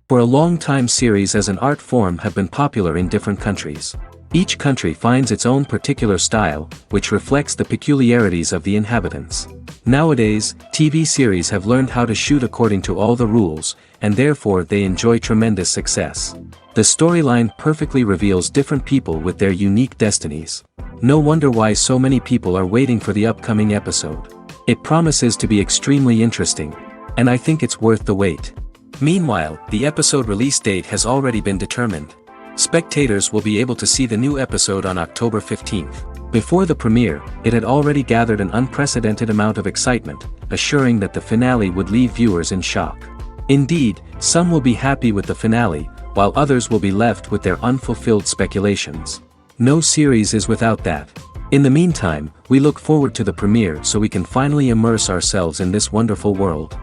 For a long time, series as an art form have been popular in different countries. Each country finds its own particular style, which reflects the peculiarities of the inhabitants. Nowadays, TV series have learned how to shoot according to all the rules, and therefore they enjoy tremendous success. The storyline perfectly reveals different people with their unique destinies. No wonder why so many people are waiting for the upcoming episode. It promises to be extremely interesting, and I think it's worth the wait. Meanwhile, the episode release date has already been determined. Spectators will be able to see the new episode on October 15th. Before the premiere, it had already gathered an unprecedented amount of excitement, assuring that the finale would leave viewers in shock. Indeed, some will be happy with the finale, while others will be left with their unfulfilled speculations. No series is without that. In the meantime, we look forward to the premiere so we can finally immerse ourselves in this wonderful world.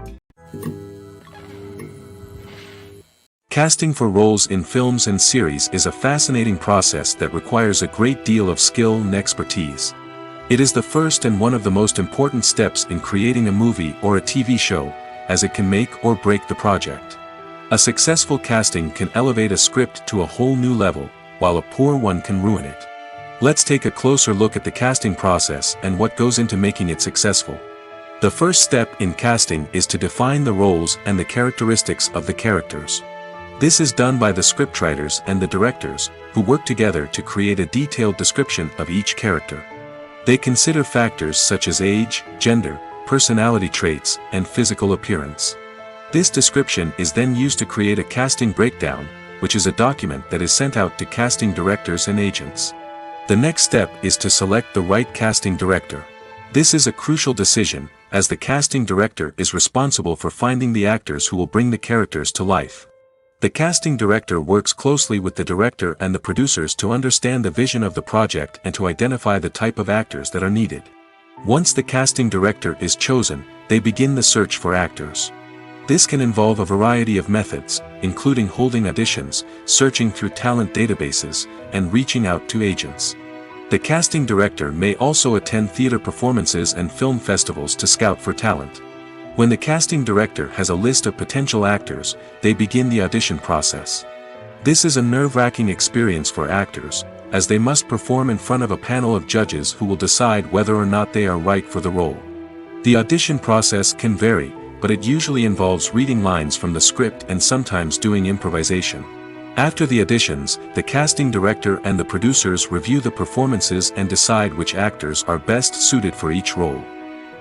Casting for roles in films and series is a fascinating process that requires a great deal of skill and expertise. It is the first and one of the most important steps in creating a movie or a TV show, as it can make or break the project. A successful casting can elevate a script to a whole new level, while a poor one can ruin it. Let's take a closer look at the casting process and what goes into making it successful. The first step in casting is to define the roles and the characteristics of the characters. This is done by the scriptwriters and the directors, who work together to create a detailed description of each character. They consider factors such as age, gender, personality traits, and physical appearance. This description is then used to create a casting breakdown, which is a document that is sent out to casting directors and agents. The next step is to select the right casting director. This is a crucial decision, as the casting director is responsible for finding the actors who will bring the characters to life. The casting director works closely with the director and the producers to understand the vision of the project and to identify the type of actors that are needed. Once the casting director is chosen, they begin the search for actors. This can involve a variety of methods, including holding auditions, searching through talent databases, and reaching out to agents. The casting director may also attend theater performances and film festivals to scout for talent. When the casting director has a list of potential actors, they begin the audition process. This is a nerve-wracking experience for actors, as they must perform in front of a panel of judges who will decide whether or not they are right for the role. The audition process can vary, but it usually involves reading lines from the script and sometimes doing improvisation. After the auditions, the casting director and the producers review the performances and decide which actors are best suited for each role.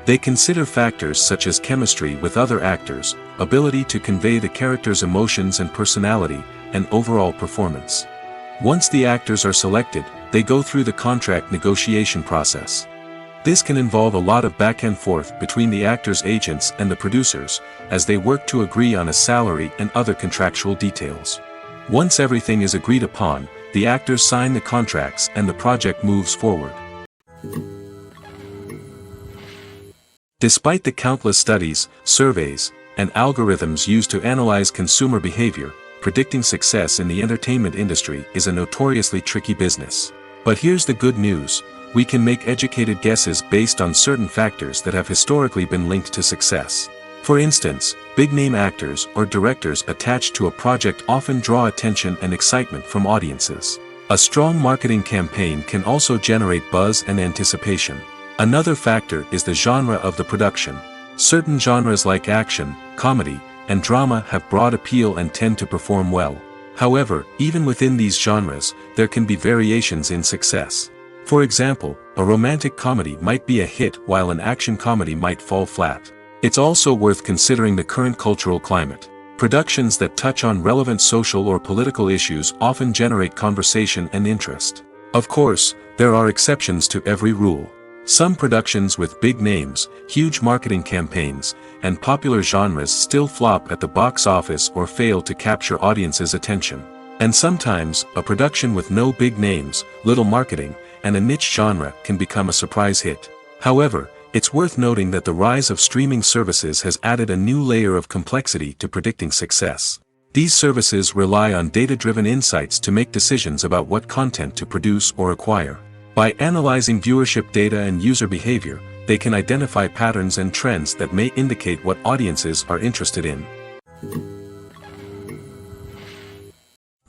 They consider factors such as chemistry with other actors, ability to convey the character's emotions and personality, and overall performance. Once the actors are selected, they go through the contract negotiation process. This can involve a lot of back and forth between the actors' agents and the producers, as they work to agree on a salary and other contractual details. Once everything is agreed upon, the actors sign the contracts and the project moves forward. Despite the countless studies, surveys, and algorithms used to analyze consumer behavior, predicting success in the entertainment industry is a notoriously tricky business. But here's the good news: we can make educated guesses based on certain factors that have historically been linked to success. For instance, big-name actors or directors attached to a project often draw attention and excitement from audiences. A strong marketing campaign can also generate buzz and anticipation. Another factor is the genre of the production. Certain genres like action, comedy, and drama have broad appeal and tend to perform well. However, even within these genres, there can be variations in success. For example, a romantic comedy might be a hit while an action comedy might fall flat. It's also worth considering the current cultural climate. Productions that touch on relevant social or political issues often generate conversation and interest. Of course, there are exceptions to every rule. Some productions with big names, huge marketing campaigns, and popular genres still flop at the box office or fail to capture audiences' attention. And sometimes, a production with no big names, little marketing, and a niche genre can become a surprise hit. However, it's worth noting that the rise of streaming services has added a new layer of complexity to predicting success. These services rely on data-driven insights to make decisions about what content to produce or acquire. By analyzing viewership data and user behavior, they can identify patterns and trends that may indicate what audiences are interested in.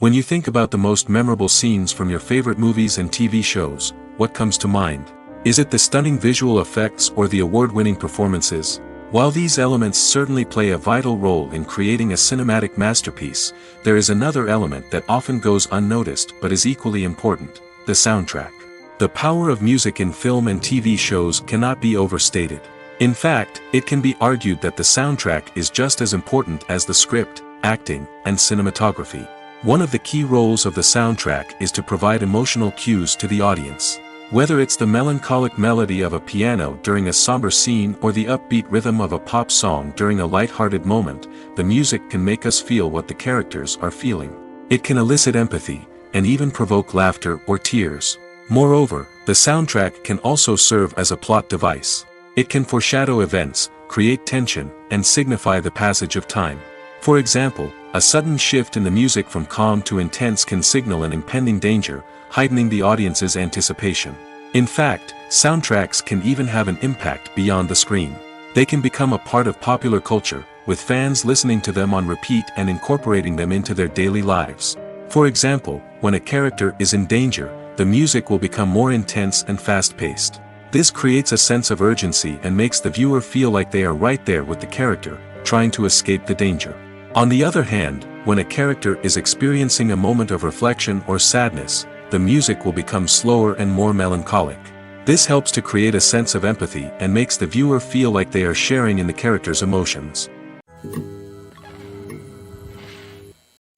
When you think about the most memorable scenes from your favorite movies and TV shows, what comes to mind? Is it the stunning visual effects or the award-winning performances? While these elements certainly play a vital role in creating a cinematic masterpiece, there is another element that often goes unnoticed but is equally important: the soundtrack. The power of music in film and TV shows cannot be overstated. In fact, it can be argued that the soundtrack is just as important as the script, acting, and cinematography. One of the key roles of the soundtrack is to provide emotional cues to the audience. Whether it's the melancholic melody of a piano during a somber scene or the upbeat rhythm of a pop song during a light-hearted moment, the music can make us feel what the characters are feeling. It can elicit empathy, and even provoke laughter or tears. Moreover, the soundtrack can also serve as a plot device. It can foreshadow events, create tension, and signify the passage of time. For example, a sudden shift in the music from calm to intense can signal an impending danger, heightening the audience's anticipation. In fact, soundtracks can even have an impact beyond the screen. They can become a part of popular culture, with fans listening to them on repeat and incorporating them into their daily lives. For example, when a character is in danger, the music will become more intense and fast-paced. This creates a sense of urgency and makes the viewer feel like they are right there with the character, trying to escape the danger. On the other hand, when a character is experiencing a moment of reflection or sadness, the music will become slower and more melancholic. This helps to create a sense of empathy and makes the viewer feel like they are sharing in the character's emotions.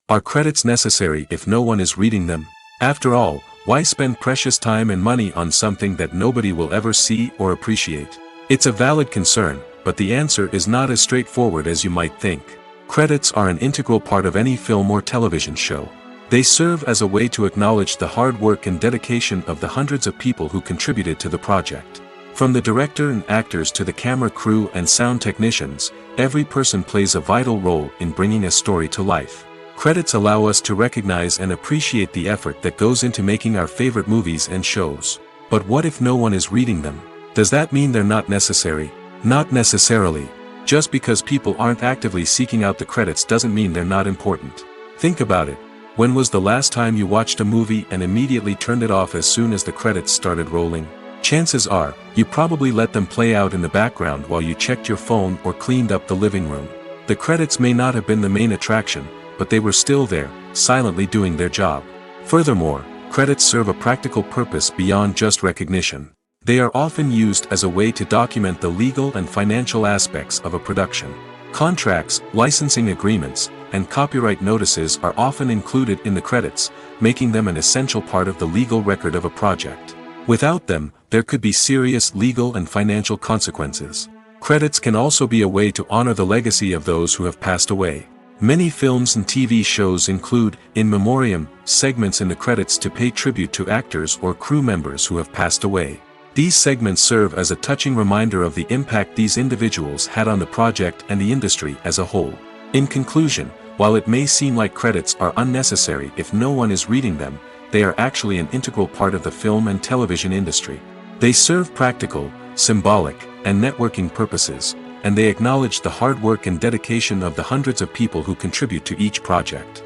Are credits necessary if no one is reading them? After all, why spend precious time and money on something that nobody will ever see or appreciate? It's a valid concern, but the answer is not as straightforward as you might think. Credits are an integral part of any film or television show. They serve as a way to acknowledge the hard work and dedication of the hundreds of people who contributed to the project. From the director and actors to the camera crew and sound technicians, every person plays a vital role in bringing a story to life. Credits allow us to recognize and appreciate the effort that goes into making our favorite movies and shows. But what if no one is reading them? Does that mean they're not necessary? Not necessarily. Just because people aren't actively seeking out the credits doesn't mean they're not important. Think about it. When was the last time you watched a movie and immediately turned it off as soon as the credits started rolling? Chances are, you probably let them play out in the background while you checked your phone or cleaned up the living room. The credits may not have been the main attraction, but they were still there, silently doing their job. Furthermore, credits serve a practical purpose beyond just recognition. They are often used as a way to document the legal and financial aspects of a production. Contracts, licensing agreements, and copyright notices are often included in the credits, making them an essential part of the legal record of a project. Without them, there could be serious legal and financial consequences. Credits can also be a way to honor the legacy of those who have passed away. Many films and TV shows include, in memoriam, segments in the credits to pay tribute to actors or crew members who have passed away. These segments serve as a touching reminder of the impact these individuals had on the project and the industry as a whole. In conclusion, while it may seem like credits are unnecessary if no one is reading them, they are actually an integral part of the film and television industry. They serve practical, symbolic, and networking purposes, and they acknowledge the hard work and dedication of the hundreds of people who contribute to each project.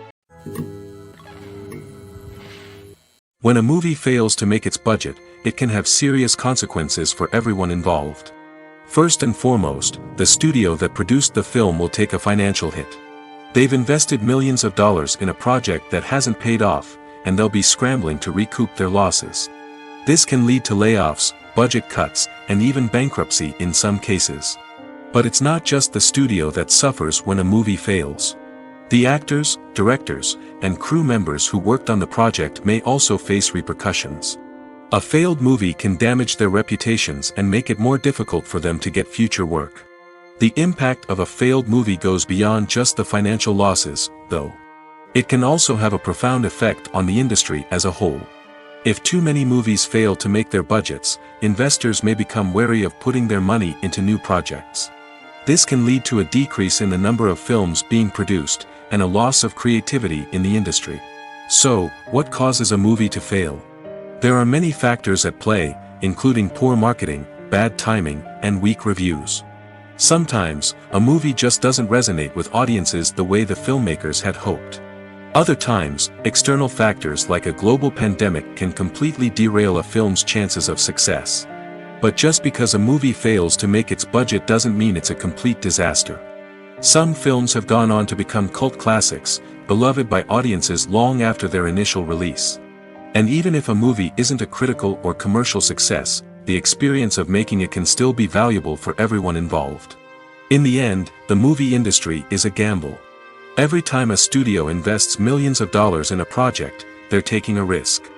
When a movie fails to make its budget, it can have serious consequences for everyone involved. First and foremost, the studio that produced the film will take a financial hit. They've invested millions of dollars in a project that hasn't paid off, and they'll be scrambling to recoup their losses. This can lead to layoffs, budget cuts, and even bankruptcy in some cases. But it's not just the studio that suffers when a movie fails. The actors, directors, and crew members who worked on the project may also face repercussions. A failed movie can damage their reputations and make it more difficult for them to get future work. The impact of a failed movie goes beyond just the financial losses, though. It can also have a profound effect on the industry as a whole. If too many movies fail to make their budgets, investors may become wary of putting their money into new projects. This can lead to a decrease in the number of films being produced, and a loss of creativity in the industry. So, what causes a movie to fail? There are many factors at play, including poor marketing, bad timing, and weak reviews. Sometimes, a movie just doesn't resonate with audiences the way the filmmakers had hoped. Other times, external factors like a global pandemic can completely derail a film's chances of success. But just because a movie fails to make its budget doesn't mean it's a complete disaster. Some films have gone on to become cult classics, beloved by audiences long after their initial release. And even if a movie isn't a critical or commercial success, the experience of making it can still be valuable for everyone involved. In the end, the movie industry is a gamble. Every time a studio invests millions of dollars in a project, they're taking a risk.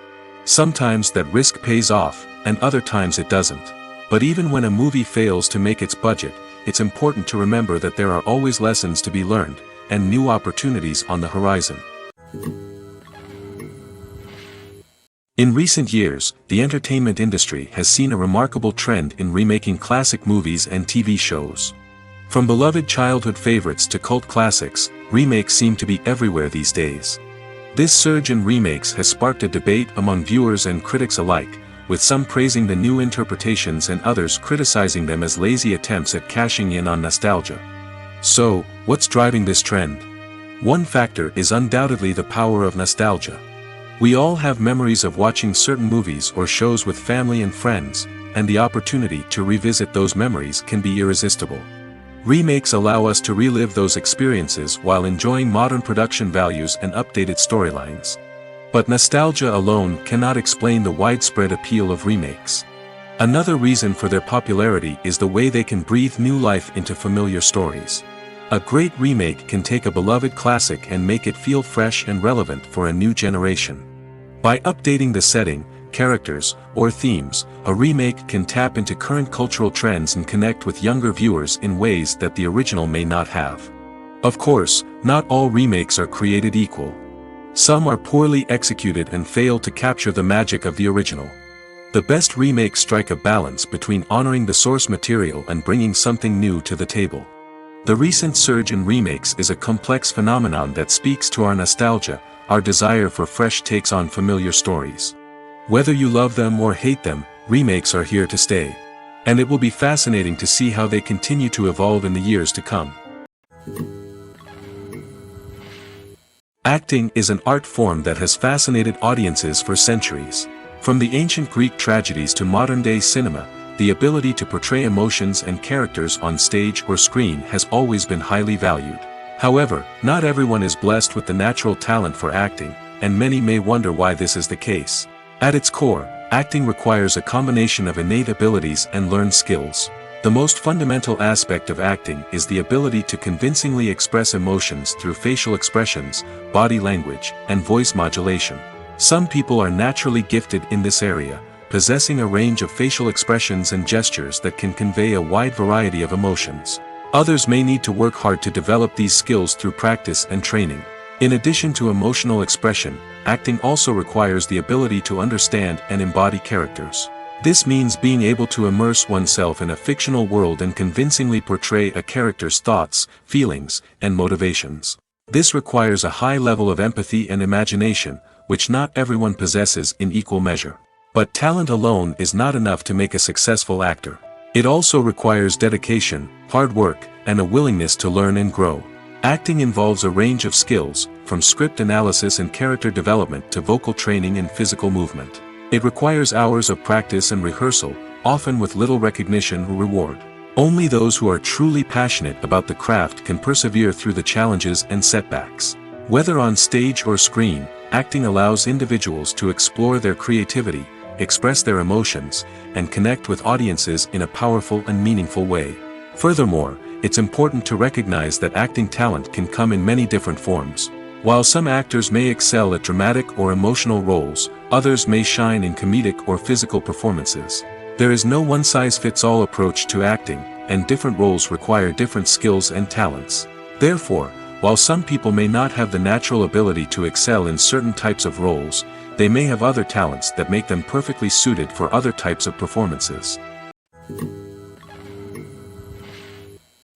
Sometimes that risk pays off, and other times it doesn't. But even when a movie fails to make its budget, it's important to remember that there are always lessons to be learned, and new opportunities on the horizon. In recent years, the entertainment industry has seen a remarkable trend in remaking classic movies and TV shows. From beloved childhood favorites to cult classics, remakes seem to be everywhere these days. This surge in remakes has sparked a debate among viewers and critics alike, with some praising the new interpretations and others criticizing them as lazy attempts at cashing in on nostalgia. So, what's driving this trend? One factor is undoubtedly the power of nostalgia. We all have memories of watching certain movies or shows with family and friends, and the opportunity to revisit those memories can be irresistible. Remakes allow us to relive those experiences while enjoying modern production values and updated storylines. But nostalgia alone cannot explain the widespread appeal of remakes. Another reason for their popularity is the way they can breathe new life into familiar stories. A great remake can take a beloved classic and make it feel fresh and relevant for a new generation. By updating the setting, characters, or themes, a remake can tap into current cultural trends and connect with younger viewers in ways that the original may not have. Of course, not all remakes are created equal. Some are poorly executed and fail to capture the magic of the original. The best remakes strike a balance between honoring the source material and bringing something new to the table. The recent surge in remakes is a complex phenomenon that speaks to our nostalgia, our desire for fresh takes on familiar stories. Whether you love them or hate them, remakes are here to stay. And it will be fascinating to see how they continue to evolve in the years to come. Acting is an art form that has fascinated audiences for centuries. From the ancient Greek tragedies to modern-day cinema, the ability to portray emotions and characters on stage or screen has always been highly valued. However, not everyone is blessed with the natural talent for acting, and many may wonder why this is the case. At its core, acting requires a combination of innate abilities and learned skills. The most fundamental aspect of acting is the ability to convincingly express emotions through facial expressions, body language, and voice modulation. Some people are naturally gifted in this area, possessing a range of facial expressions and gestures that can convey a wide variety of emotions. Others may need to work hard to develop these skills through practice and training. In addition to emotional expression, acting also requires the ability to understand and embody characters. This means being able to immerse oneself in a fictional world and convincingly portray a character's thoughts, feelings, and motivations. This requires a high level of empathy and imagination, which not everyone possesses in equal measure. But talent alone is not enough to make a successful actor. It also requires dedication, hard work, and a willingness to learn and grow. Acting involves a range of skills, from script analysis and character development to vocal training and physical movement. It requires hours of practice and rehearsal, often with little recognition or reward. Only those who are truly passionate about the craft can persevere through the challenges and setbacks. Whether on stage or screen, acting allows individuals to explore their creativity, express their emotions, and connect with audiences in a powerful and meaningful way. Furthermore, it's important to recognize that acting talent can come in many different forms. While some actors may excel at dramatic or emotional roles, others may shine in comedic or physical performances. There is no one-size-fits-all approach to acting, and different roles require different skills and talents. Therefore, while some people may not have the natural ability to excel in certain types of roles, they may have other talents that make them perfectly suited for other types of performances.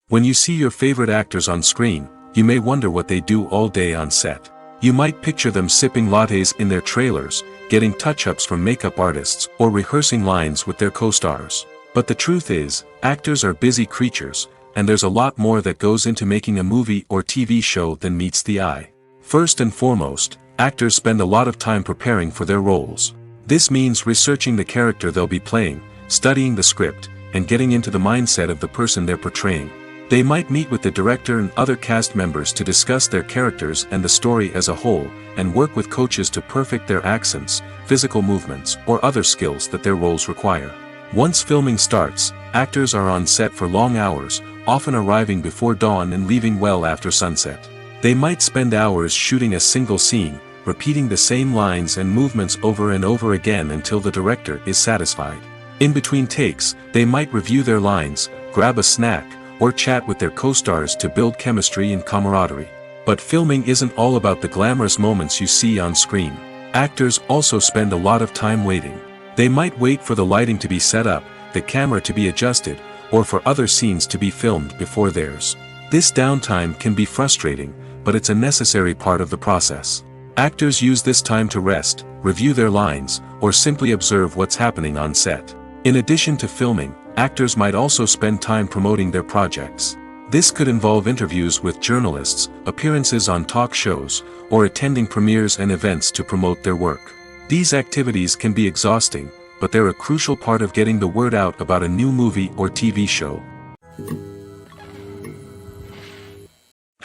When you see your favorite actors on screen, you may wonder what they do all day on set. You might picture them sipping lattes in their trailers, getting touch-ups from makeup artists, or rehearsing lines with their co-stars. But the truth is, actors are busy creatures, and there's a lot more that goes into making a movie or TV show than meets the eye. First and foremost, actors spend a lot of time preparing for their roles. This means researching the character they'll be playing, studying the script, and getting into the mindset of the person they're portraying. They might meet with the director and other cast members to discuss their characters and the story as a whole, and work with coaches to perfect their accents, physical movements, or other skills that their roles require. Once filming starts, actors are on set for long hours, often arriving before dawn and leaving well after sunset. They might spend hours shooting a single scene, repeating the same lines and movements over and over again until the director is satisfied. In between takes, they might review their lines, grab a snack, or chat with their co-stars to build chemistry and camaraderie. But filming isn't all about the glamorous moments you see on screen. Actors also spend a lot of time waiting. They might wait for the lighting to be set up, the camera to be adjusted, or for other scenes to be filmed before theirs. This downtime can be frustrating, but it's a necessary part of the process. Actors use this time to rest, review their lines, or simply observe what's happening on set. In addition to filming, actors might also spend time promoting their projects. This could involve interviews with journalists, appearances on talk shows, or attending premieres and events to promote their work. These activities can be exhausting, but they're a crucial part of getting the word out about a new movie or TV show.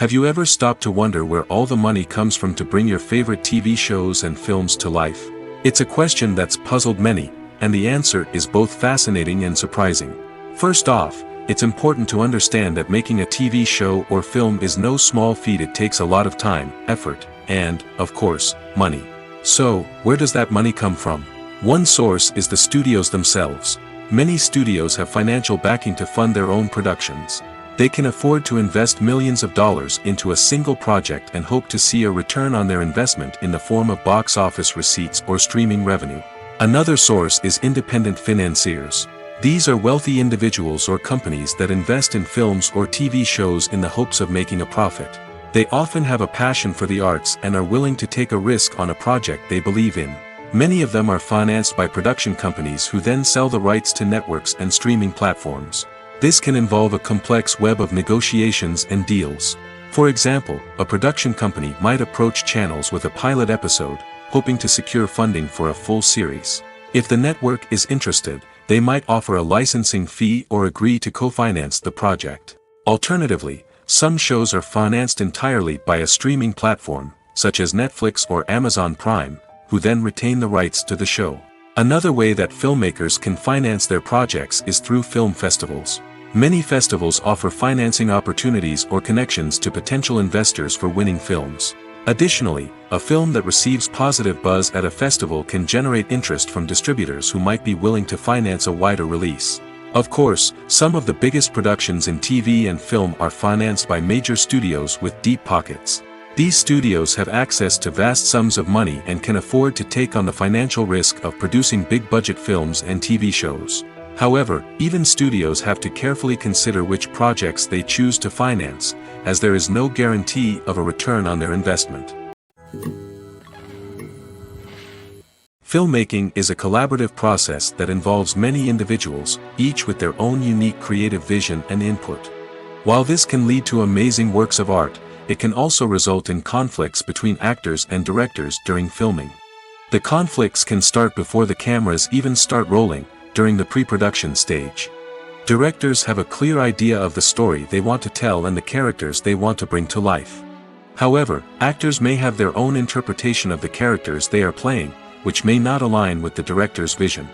Have you ever stopped to wonder where all the money comes from to bring your favorite TV shows and films to life? It's a question that's puzzled many, and the answer is both fascinating and surprising. First off, it's important to understand that making a TV show or film is no small feat. It takes a lot of time, effort, and, of course, money. So, where does that money come from? One source is the studios themselves. Many studios have financial backing to fund their own productions. They can afford to invest millions of dollars into a single project and hope to see a return on their investment in the form of box office receipts or streaming revenue. Another source is independent financiers. These are wealthy individuals or companies that invest in films or TV shows in the hopes of making a profit. They often have a passion for the arts and are willing to take a risk on a project they believe in. Many of them are financed by production companies who then sell the rights to networks and streaming platforms. This can involve a complex web of negotiations and deals. For example, a production company might approach channels with a pilot episode, hoping to secure funding for a full series. If the network is interested, they might offer a licensing fee or agree to co-finance the project. Alternatively, some shows are financed entirely by a streaming platform, such as Netflix or Amazon Prime, who then retain the rights to the show. Another way that filmmakers can finance their projects is through film festivals. Many festivals offer financing opportunities or connections to potential investors for winning films. Additionally, a film that receives positive buzz at a festival can generate interest from distributors who might be willing to finance a wider release. Of course, some of the biggest productions in TV and film are financed by major studios with deep pockets. These studios have access to vast sums of money and can afford to take on the financial risk of producing big-budget films and TV shows. However, even studios have to carefully consider which projects they choose to finance, as there is no guarantee of a return on their investment. Filmmaking is a collaborative process that involves many individuals, each with their own unique creative vision and input. While this can lead to amazing works of art, it can also result in conflicts between actors and directors during filming. The conflicts can start before the cameras even start rolling, during the pre-production stage. Directors have a clear idea of the story they want to tell and the characters they want to bring to life. However, actors may have their own interpretation of the characters they are playing, which may not align with the director's vision.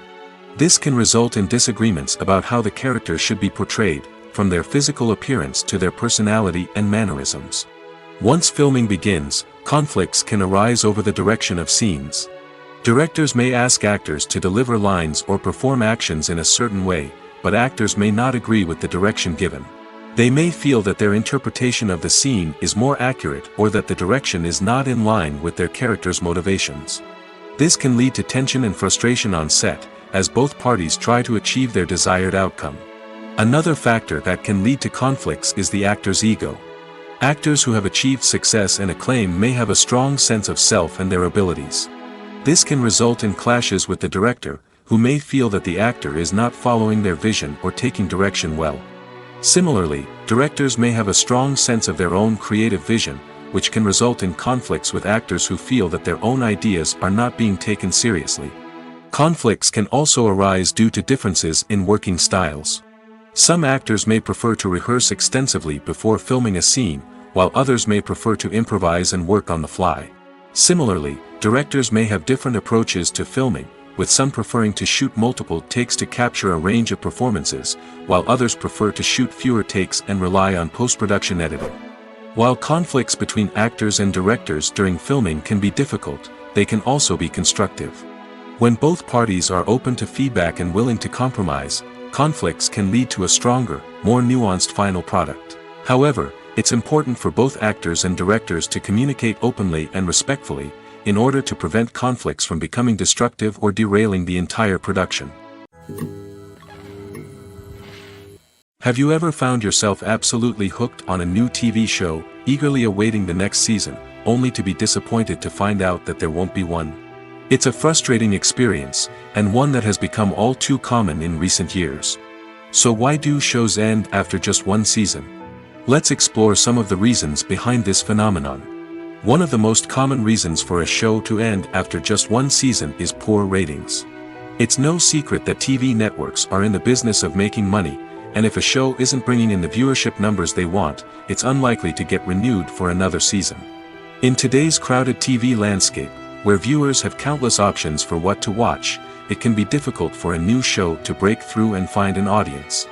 This can result in disagreements about how the characters should be portrayed, from their physical appearance to their personality and mannerisms. Once filming begins, conflicts can arise over the direction of scenes. Directors may ask actors to deliver lines or perform actions in a certain way, but actors may not agree with the direction given. They may feel that their interpretation of the scene is more accurate or that the direction is not in line with their character's motivations. This can lead to tension and frustration on set, as both parties try to achieve their desired outcome. Another factor that can lead to conflicts is the actor's ego. Actors who have achieved success and acclaim may have a strong sense of self and their abilities. This can result in clashes with the director, who may feel that the actor is not following their vision or taking direction well. Similarly, directors may have a strong sense of their own creative vision, which can result in conflicts with actors who feel that their own ideas are not being taken seriously. Conflicts can also arise due to differences in working styles. Some actors may prefer to rehearse extensively before filming a scene, while others may prefer to improvise and work on the fly. Similarly, directors may have different approaches to filming, with some preferring to shoot multiple takes to capture a range of performances, while others prefer to shoot fewer takes and rely on post-production editing. While conflicts between actors and directors during filming can be difficult, they can also be constructive. When both parties are open to feedback and willing to compromise, conflicts can lead to a stronger, more nuanced final product. However, it's important for both actors and directors to communicate openly and respectfully, in order to prevent conflicts from becoming destructive or derailing the entire production. Have you ever found yourself absolutely hooked on a new TV show, eagerly awaiting the next season, only to be disappointed to find out that there won't be one? It's a frustrating experience, and one that has become all too common in recent years. So why do shows end after just one season? Let's explore some of the reasons behind this phenomenon. One of the most common reasons for a show to end after just one season is poor ratings. It's no secret that TV networks are in the business of making money, and if a show isn't bringing in the viewership numbers they want, it's unlikely to get renewed for another season. In today's crowded TV landscape, where viewers have countless options for what to watch, it can be difficult for a new show to break through and find an audience.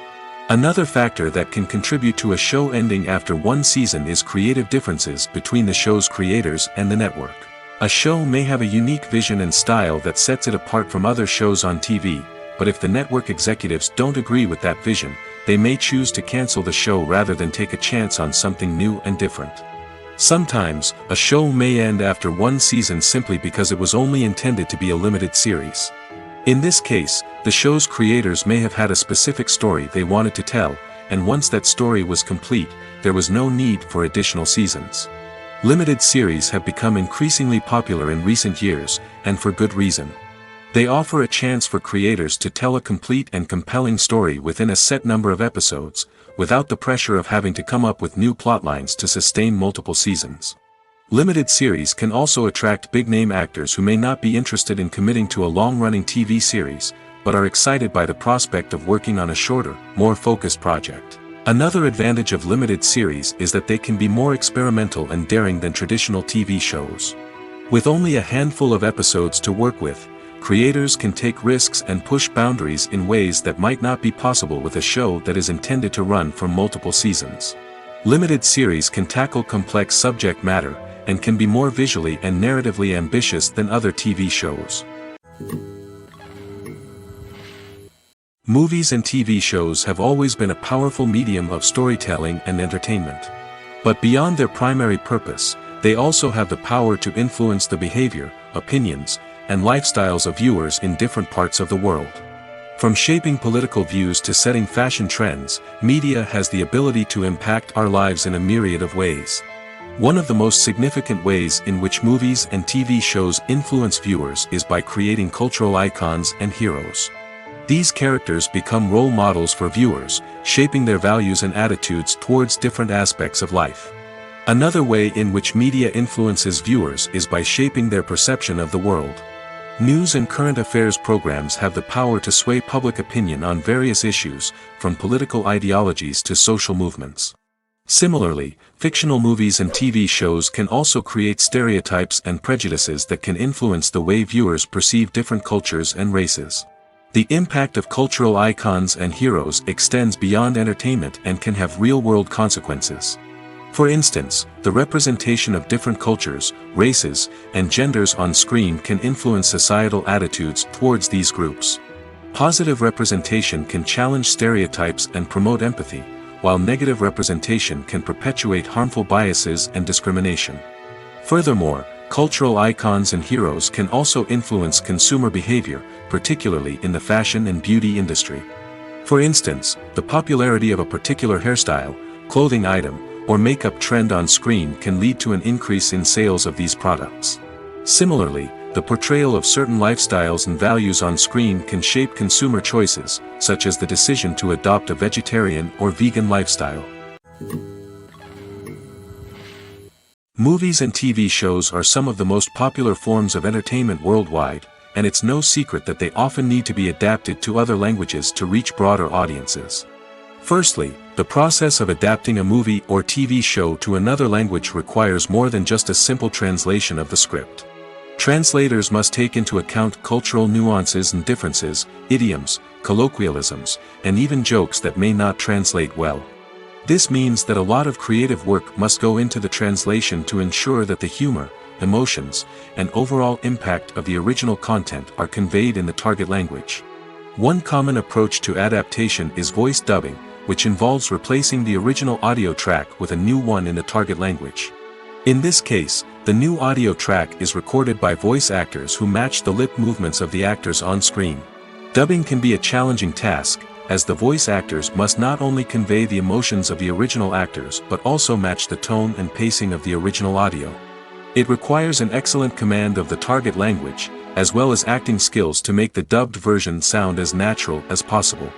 Another factor that can contribute to a show ending after one season is creative differences between the show's creators and the network. A show may have a unique vision and style that sets it apart from other shows on TV, but if the network executives don't agree with that vision, they may choose to cancel the show rather than take a chance on something new and different. Sometimes, a show may end after one season simply because it was only intended to be a limited series. In this case, the show's creators may have had a specific story they wanted to tell, and once that story was complete, there was no need for additional seasons. Limited series have become increasingly popular in recent years, and for good reason. They offer a chance for creators to tell a complete and compelling story within a set number of episodes, without the pressure of having to come up with new plotlines to sustain multiple seasons. Limited series can also attract big-name actors who may not be interested in committing to a long-running TV series, but are excited by the prospect of working on a shorter, more focused project. Another advantage of limited series is that they can be more experimental and daring than traditional TV shows. With only a handful of episodes to work with, creators can take risks and push boundaries in ways that might not be possible with a show that is intended to run for multiple seasons. Limited series can tackle complex subject matter, and can be more visually and narratively ambitious than other TV shows. Movies and TV shows have always been a powerful medium of storytelling and entertainment. But beyond their primary purpose, they also have the power to influence the behavior, opinions, and lifestyles of viewers in different parts of the world. From shaping political views to setting fashion trends, media has the ability to impact our lives in a myriad of ways. One of the most significant ways in which movies and TV shows influence viewers is by creating cultural icons and heroes. These characters become role models for viewers, shaping their values and attitudes towards different aspects of life. Another way in which media influences viewers is by shaping their perception of the world. News and current affairs programs have the power to sway public opinion on various issues, from political ideologies to social movements. Similarly, fictional movies and TV shows can also create stereotypes and prejudices that can influence the way viewers perceive different cultures and races. The impact of cultural icons and heroes extends beyond entertainment and can have real-world consequences. For instance, the representation of different cultures, races, and genders on screen can influence societal attitudes towards these groups. Positive representation can challenge stereotypes and promote empathy, while negative representation can perpetuate harmful biases and discrimination. Furthermore, cultural icons and heroes can also influence consumer behavior, particularly in the fashion and beauty industry. For instance, the popularity of a particular hairstyle, clothing item, or makeup trend on screen can lead to an increase in sales of these products. Similarly, the portrayal of certain lifestyles and values on screen can shape consumer choices, such as the decision to adopt a vegetarian or vegan lifestyle. Movies and TV shows are some of the most popular forms of entertainment worldwide, and it's no secret that they often need to be adapted to other languages to reach broader audiences. Firstly, the process of adapting a movie or TV show to another language requires more than just a simple translation of the script. Translators must take into account cultural nuances and differences, idioms, colloquialisms, and even jokes that may not translate well. This means that a lot of creative work must go into the translation to ensure that the humor, emotions, and overall impact of the original content are conveyed in the target language. One common approach to adaptation is voice dubbing, which involves replacing the original audio track with a new one in the target language. In this case, the new audio track is recorded by voice actors who match the lip movements of the actors on screen. Dubbing can be a challenging task, as the voice actors must not only convey the emotions of the original actors but also match the tone and pacing of the original audio. It requires an excellent command of the target language, as well as acting skills to make the dubbed version sound as natural as possible.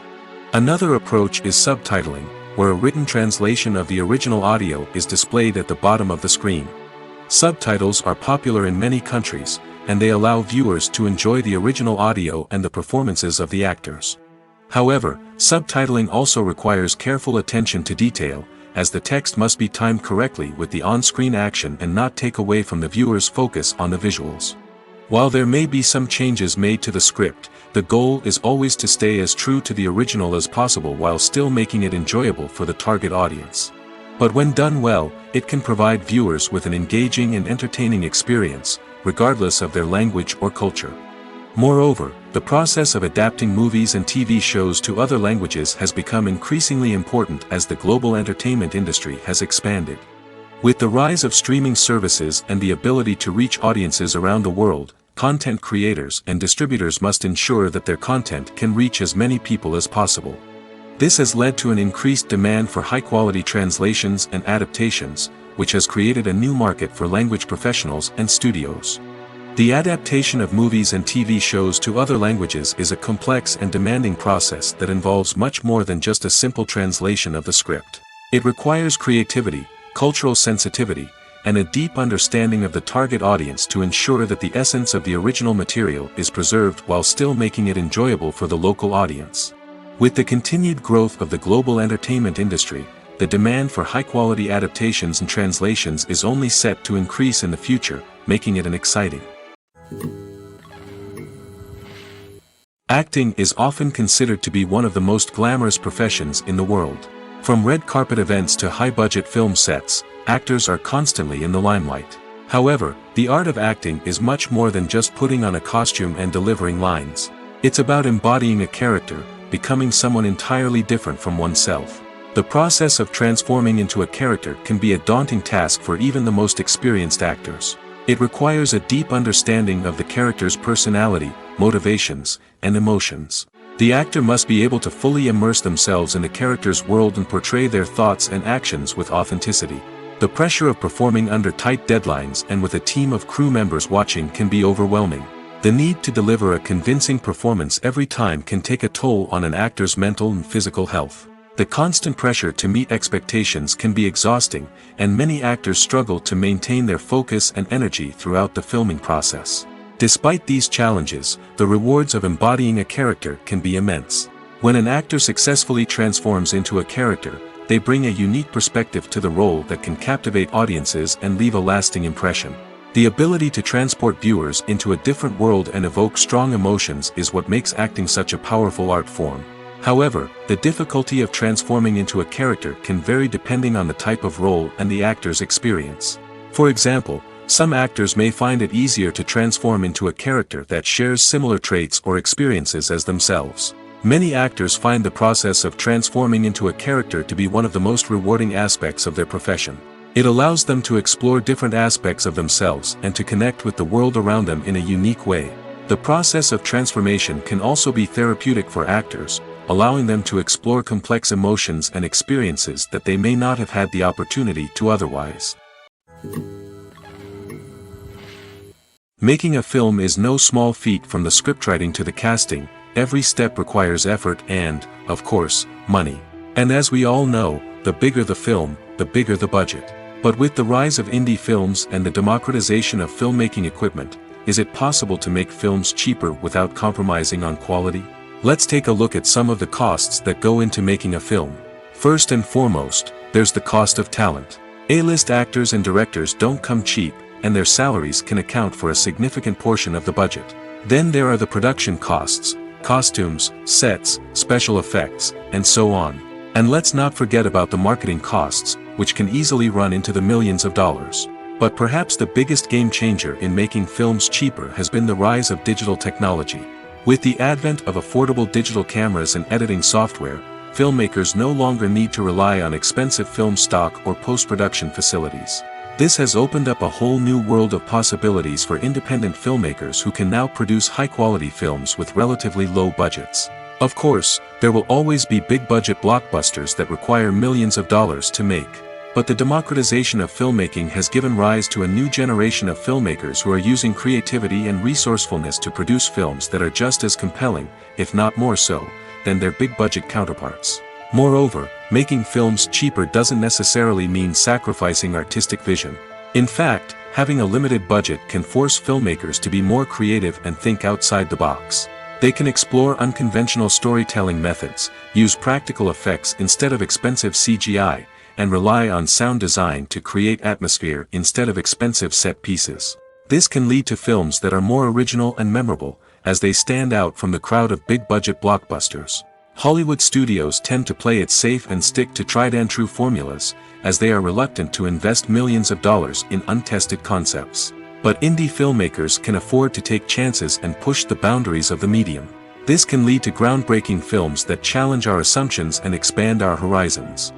Another approach is subtitling, where a written translation of the original audio is displayed at the bottom of the screen. Subtitles are popular in many countries, and they allow viewers to enjoy the original audio and the performances of the actors. However, subtitling also requires careful attention to detail, as the text must be timed correctly with the on-screen action and not take away from the viewer's focus on the visuals. While there may be some changes made to the script, the goal is always to stay as true to the original as possible while still making it enjoyable for the target audience. But when done well, it can provide viewers with an engaging and entertaining experience, regardless of their language or culture. Moreover, the process of adapting movies and TV shows to other languages has become increasingly important as the global entertainment industry has expanded. With the rise of streaming services and the ability to reach audiences around the world, content creators and distributors must ensure that their content can reach as many people as possible. This has led to an increased demand for high-quality translations and adaptations, which has created a new market for language professionals and studios. The adaptation of movies and TV shows to other languages is a complex and demanding process that involves much more than just a simple translation of the script. It requires creativity, cultural sensitivity, and a deep understanding of the target audience to ensure that the essence of the original material is preserved while still making it enjoyable for the local audience. With the continued growth of the global entertainment industry, the demand for high-quality adaptations and translations is only set to increase in the future, making it an exciting. Acting is often considered to be one of the most glamorous professions in the world. From red carpet events to high-budget film sets, actors are constantly in the limelight. However, the art of acting is much more than just putting on a costume and delivering lines. It's about embodying a character, becoming someone entirely different from oneself. The process of transforming into a character can be a daunting task for even the most experienced actors. It requires a deep understanding of the character's personality, motivations, and emotions. The actor must be able to fully immerse themselves in the character's world and portray their thoughts and actions with authenticity. The pressure of performing under tight deadlines and with a team of crew members watching can be overwhelming. The need to deliver a convincing performance every time can take a toll on an actor's mental and physical health. The constant pressure to meet expectations can be exhausting, and many actors struggle to maintain their focus and energy throughout the filming process. Despite these challenges, the rewards of embodying a character can be immense. When an actor successfully transforms into a character, they bring a unique perspective to the role that can captivate audiences and leave a lasting impression. The ability to transport viewers into a different world and evoke strong emotions is what makes acting such a powerful art form. However, the difficulty of transforming into a character can vary depending on the type of role and the actor's experience. For example, some actors may find it easier to transform into a character that shares similar traits or experiences as themselves. Many actors find the process of transforming into a character to be one of the most rewarding aspects of their profession. It allows them to explore different aspects of themselves and to connect with the world around them in a unique way. The process of transformation can also be therapeutic for actors, allowing them to explore complex emotions and experiences that they may not have had the opportunity to otherwise. Making a film is no small feat. From the scriptwriting to the casting, every step requires effort and, of course, money. And as we all know, the bigger the film, the bigger the budget. But with the rise of indie films and the democratization of filmmaking equipment, is it possible to make films cheaper without compromising on quality? Let's take a look at some of the costs that go into making a film. First and foremost, there's the cost of talent. A-list actors and directors don't come cheap, and their salaries can account for a significant portion of the budget. Then there are the production costs, costumes, sets, special effects, and so on. And let's not forget about the marketing costs, which can easily run into the millions of dollars. But perhaps the biggest game changer in making films cheaper has been the rise of digital technology. With the advent of affordable digital cameras and editing software, filmmakers no longer need to rely on expensive film stock or post-production facilities. This has opened up a whole new world of possibilities for independent filmmakers who can now produce high-quality films with relatively low budgets. Of course, there will always be big-budget blockbusters that require millions of dollars to make. But the democratization of filmmaking has given rise to a new generation of filmmakers who are using creativity and resourcefulness to produce films that are just as compelling, if not more so, than their big-budget counterparts. Moreover, making films cheaper doesn't necessarily mean sacrificing artistic vision. In fact, having a limited budget can force filmmakers to be more creative and think outside the box. They can explore unconventional storytelling methods, use practical effects instead of expensive CGI, and rely on sound design to create atmosphere instead of expensive set pieces. This can lead to films that are more original and memorable, as they stand out from the crowd of big-budget blockbusters. Hollywood studios tend to play it safe and stick to tried-and-true formulas, as they are reluctant to invest millions of dollars in untested concepts. But indie filmmakers can afford to take chances and push the boundaries of the medium. This can lead to groundbreaking films that challenge our assumptions and expand our horizons.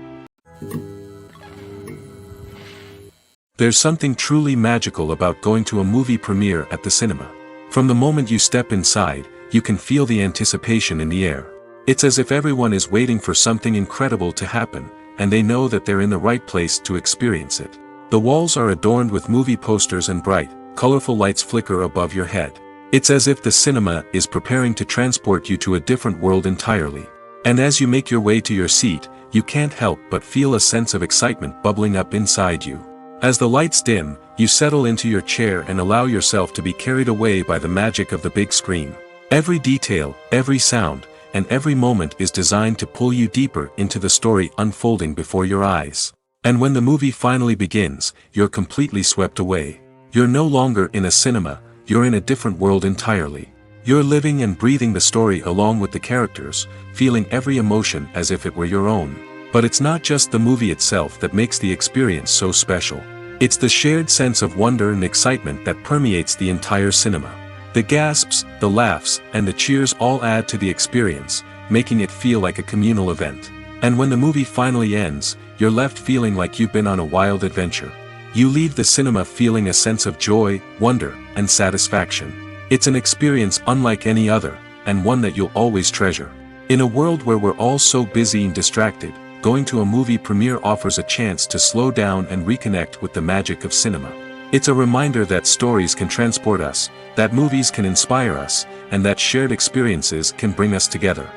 There's something truly magical about going to a movie premiere at the cinema. From the moment you step inside, you can feel the anticipation in the air. It's as if everyone is waiting for something incredible to happen, and they know that they're in the right place to experience it. The walls are adorned with movie posters and bright, colorful lights flicker above your head. It's as if the cinema is preparing to transport you to a different world entirely. And as you make your way to your seat, you can't help but feel a sense of excitement bubbling up inside you. As the lights dim, you settle into your chair and allow yourself to be carried away by the magic of the big screen. Every detail, every sound, and every moment is designed to pull you deeper into the story unfolding before your eyes. And when the movie finally begins, you're completely swept away. You're no longer in a cinema, you're in a different world entirely. You're living and breathing the story along with the characters, feeling every emotion as if it were your own. But it's not just the movie itself that makes the experience so special. It's the shared sense of wonder and excitement that permeates the entire cinema. The gasps, the laughs, and the cheers all add to the experience, making it feel like a communal event. And when the movie finally ends, you're left feeling like you've been on a wild adventure. You leave the cinema feeling a sense of joy, wonder, and satisfaction. It's an experience unlike any other, and one that you'll always treasure. In a world where we're all so busy and distracted, going to a movie premiere offers a chance to slow down and reconnect with the magic of cinema. It's a reminder that stories can transport us, that movies can inspire us, and that shared experiences can bring us together.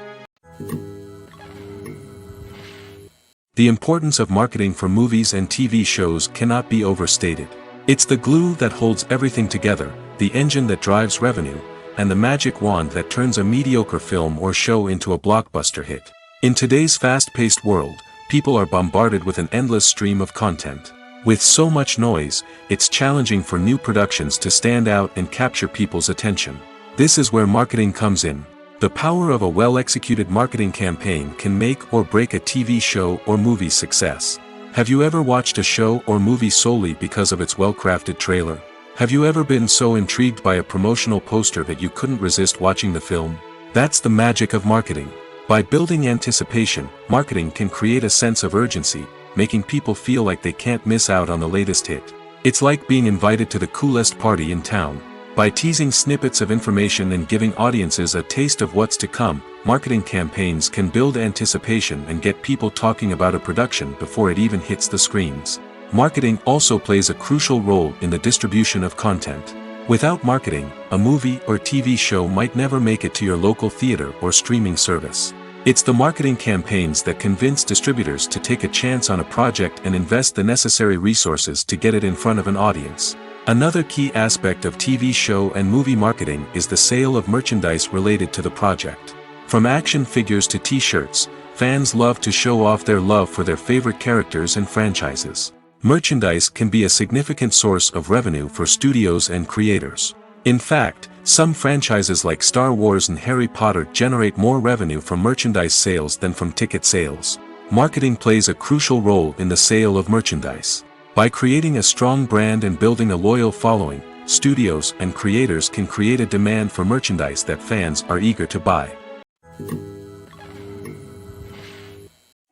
The importance of marketing for movies and TV shows cannot be overstated. It's the glue that holds everything together, the engine that drives revenue, and the magic wand that turns a mediocre film or show into a blockbuster hit. In today's fast-paced world, people are bombarded with an endless stream of content. With so much noise, it's challenging for new productions to stand out and capture people's attention. This is where marketing comes in. The power of a well-executed marketing campaign can make or break a TV show or movie's success. Have you ever watched a show or movie solely because of its well-crafted trailer? Have you ever been so intrigued by a promotional poster that you couldn't resist watching the film? That's the magic of marketing. By building anticipation, marketing can create a sense of urgency, making people feel like they can't miss out on the latest hit. It's like being invited to the coolest party in town. By teasing snippets of information and giving audiences a taste of what's to come, marketing campaigns can build anticipation and get people talking about a production before it even hits the screens. Marketing also plays a crucial role in the distribution of content. Without marketing, a movie or TV show might never make it to your local theater or streaming service. It's the marketing campaigns that convince distributors to take a chance on a project and invest the necessary resources to get it in front of an audience. Another key aspect of TV show and movie marketing is the sale of merchandise related to the project. From action figures to t-shirts, fans love to show off their love for their favorite characters and franchises. Merchandise can be a significant source of revenue for studios and creators. In fact, some franchises like Star Wars and Harry Potter generate more revenue from merchandise sales than from ticket sales. Marketing plays a crucial role in the sale of merchandise. By creating a strong brand and building a loyal following, studios and creators can create a demand for merchandise that fans are eager to buy.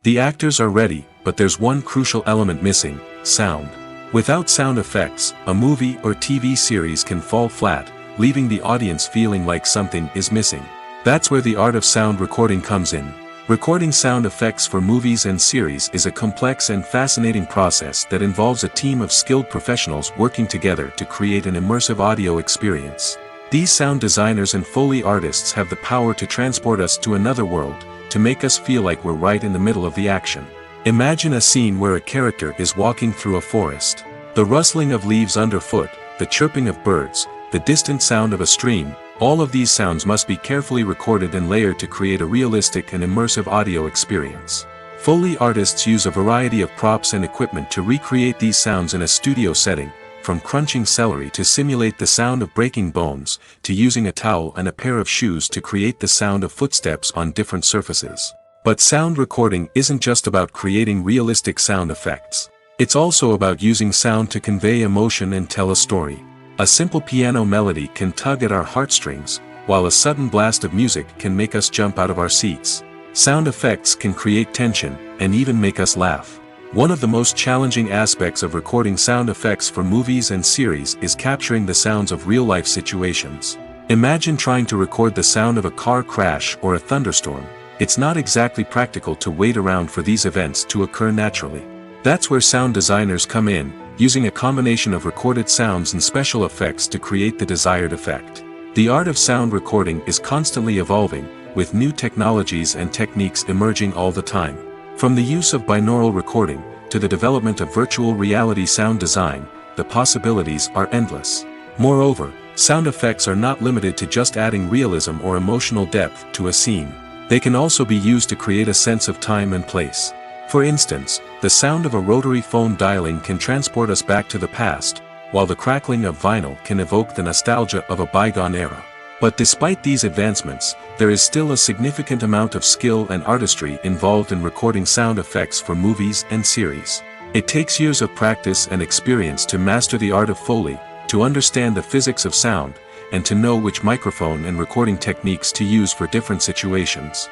The actors are ready, but there's one crucial element missing: sound. Without sound effects, a movie or TV series can fall flat, leaving the audience feeling like something is missing. That's where the art of sound recording comes in. Recording sound effects for movies and series is a complex and fascinating process that involves a team of skilled professionals working together to create an immersive audio experience. These sound designers and Foley artists have the power to transport us to another world, to make us feel like we're right in the middle of the action. Imagine a scene where a character is walking through a forest. The rustling of leaves underfoot, the chirping of birds, the distant sound of a stream, all of these sounds must be carefully recorded and layered to create a realistic and immersive audio experience. Foley artists use a variety of props and equipment to recreate these sounds in a studio setting, from crunching celery to simulate the sound of breaking bones, to using a towel and a pair of shoes to create the sound of footsteps on different surfaces. But sound recording isn't just about creating realistic sound effects. It's also about using sound to convey emotion and tell a story. A simple piano melody can tug at our heartstrings, while a sudden blast of music can make us jump out of our seats. Sound effects can create tension, and even make us laugh. One of the most challenging aspects of recording sound effects for movies and series is capturing the sounds of real-life situations. Imagine trying to record the sound of a car crash or a thunderstorm. It's not exactly practical to wait around for these events to occur naturally. That's where sound designers come in, using a combination of recorded sounds and special effects to create the desired effect. The art of sound recording is constantly evolving, with new technologies and techniques emerging all the time. From the use of binaural recording, to the development of virtual reality sound design, the possibilities are endless. Moreover, sound effects are not limited to just adding realism or emotional depth to a scene. They can also be used to create a sense of time and place. For instance, the sound of a rotary phone dialing can transport us back to the past, while the crackling of vinyl can evoke the nostalgia of a bygone era. But despite these advancements, there is still a significant amount of skill and artistry involved in recording sound effects for movies and series. It takes years of practice and experience to master the art of Foley, to understand the physics of sound, and to know which microphone and recording techniques to use for different situations.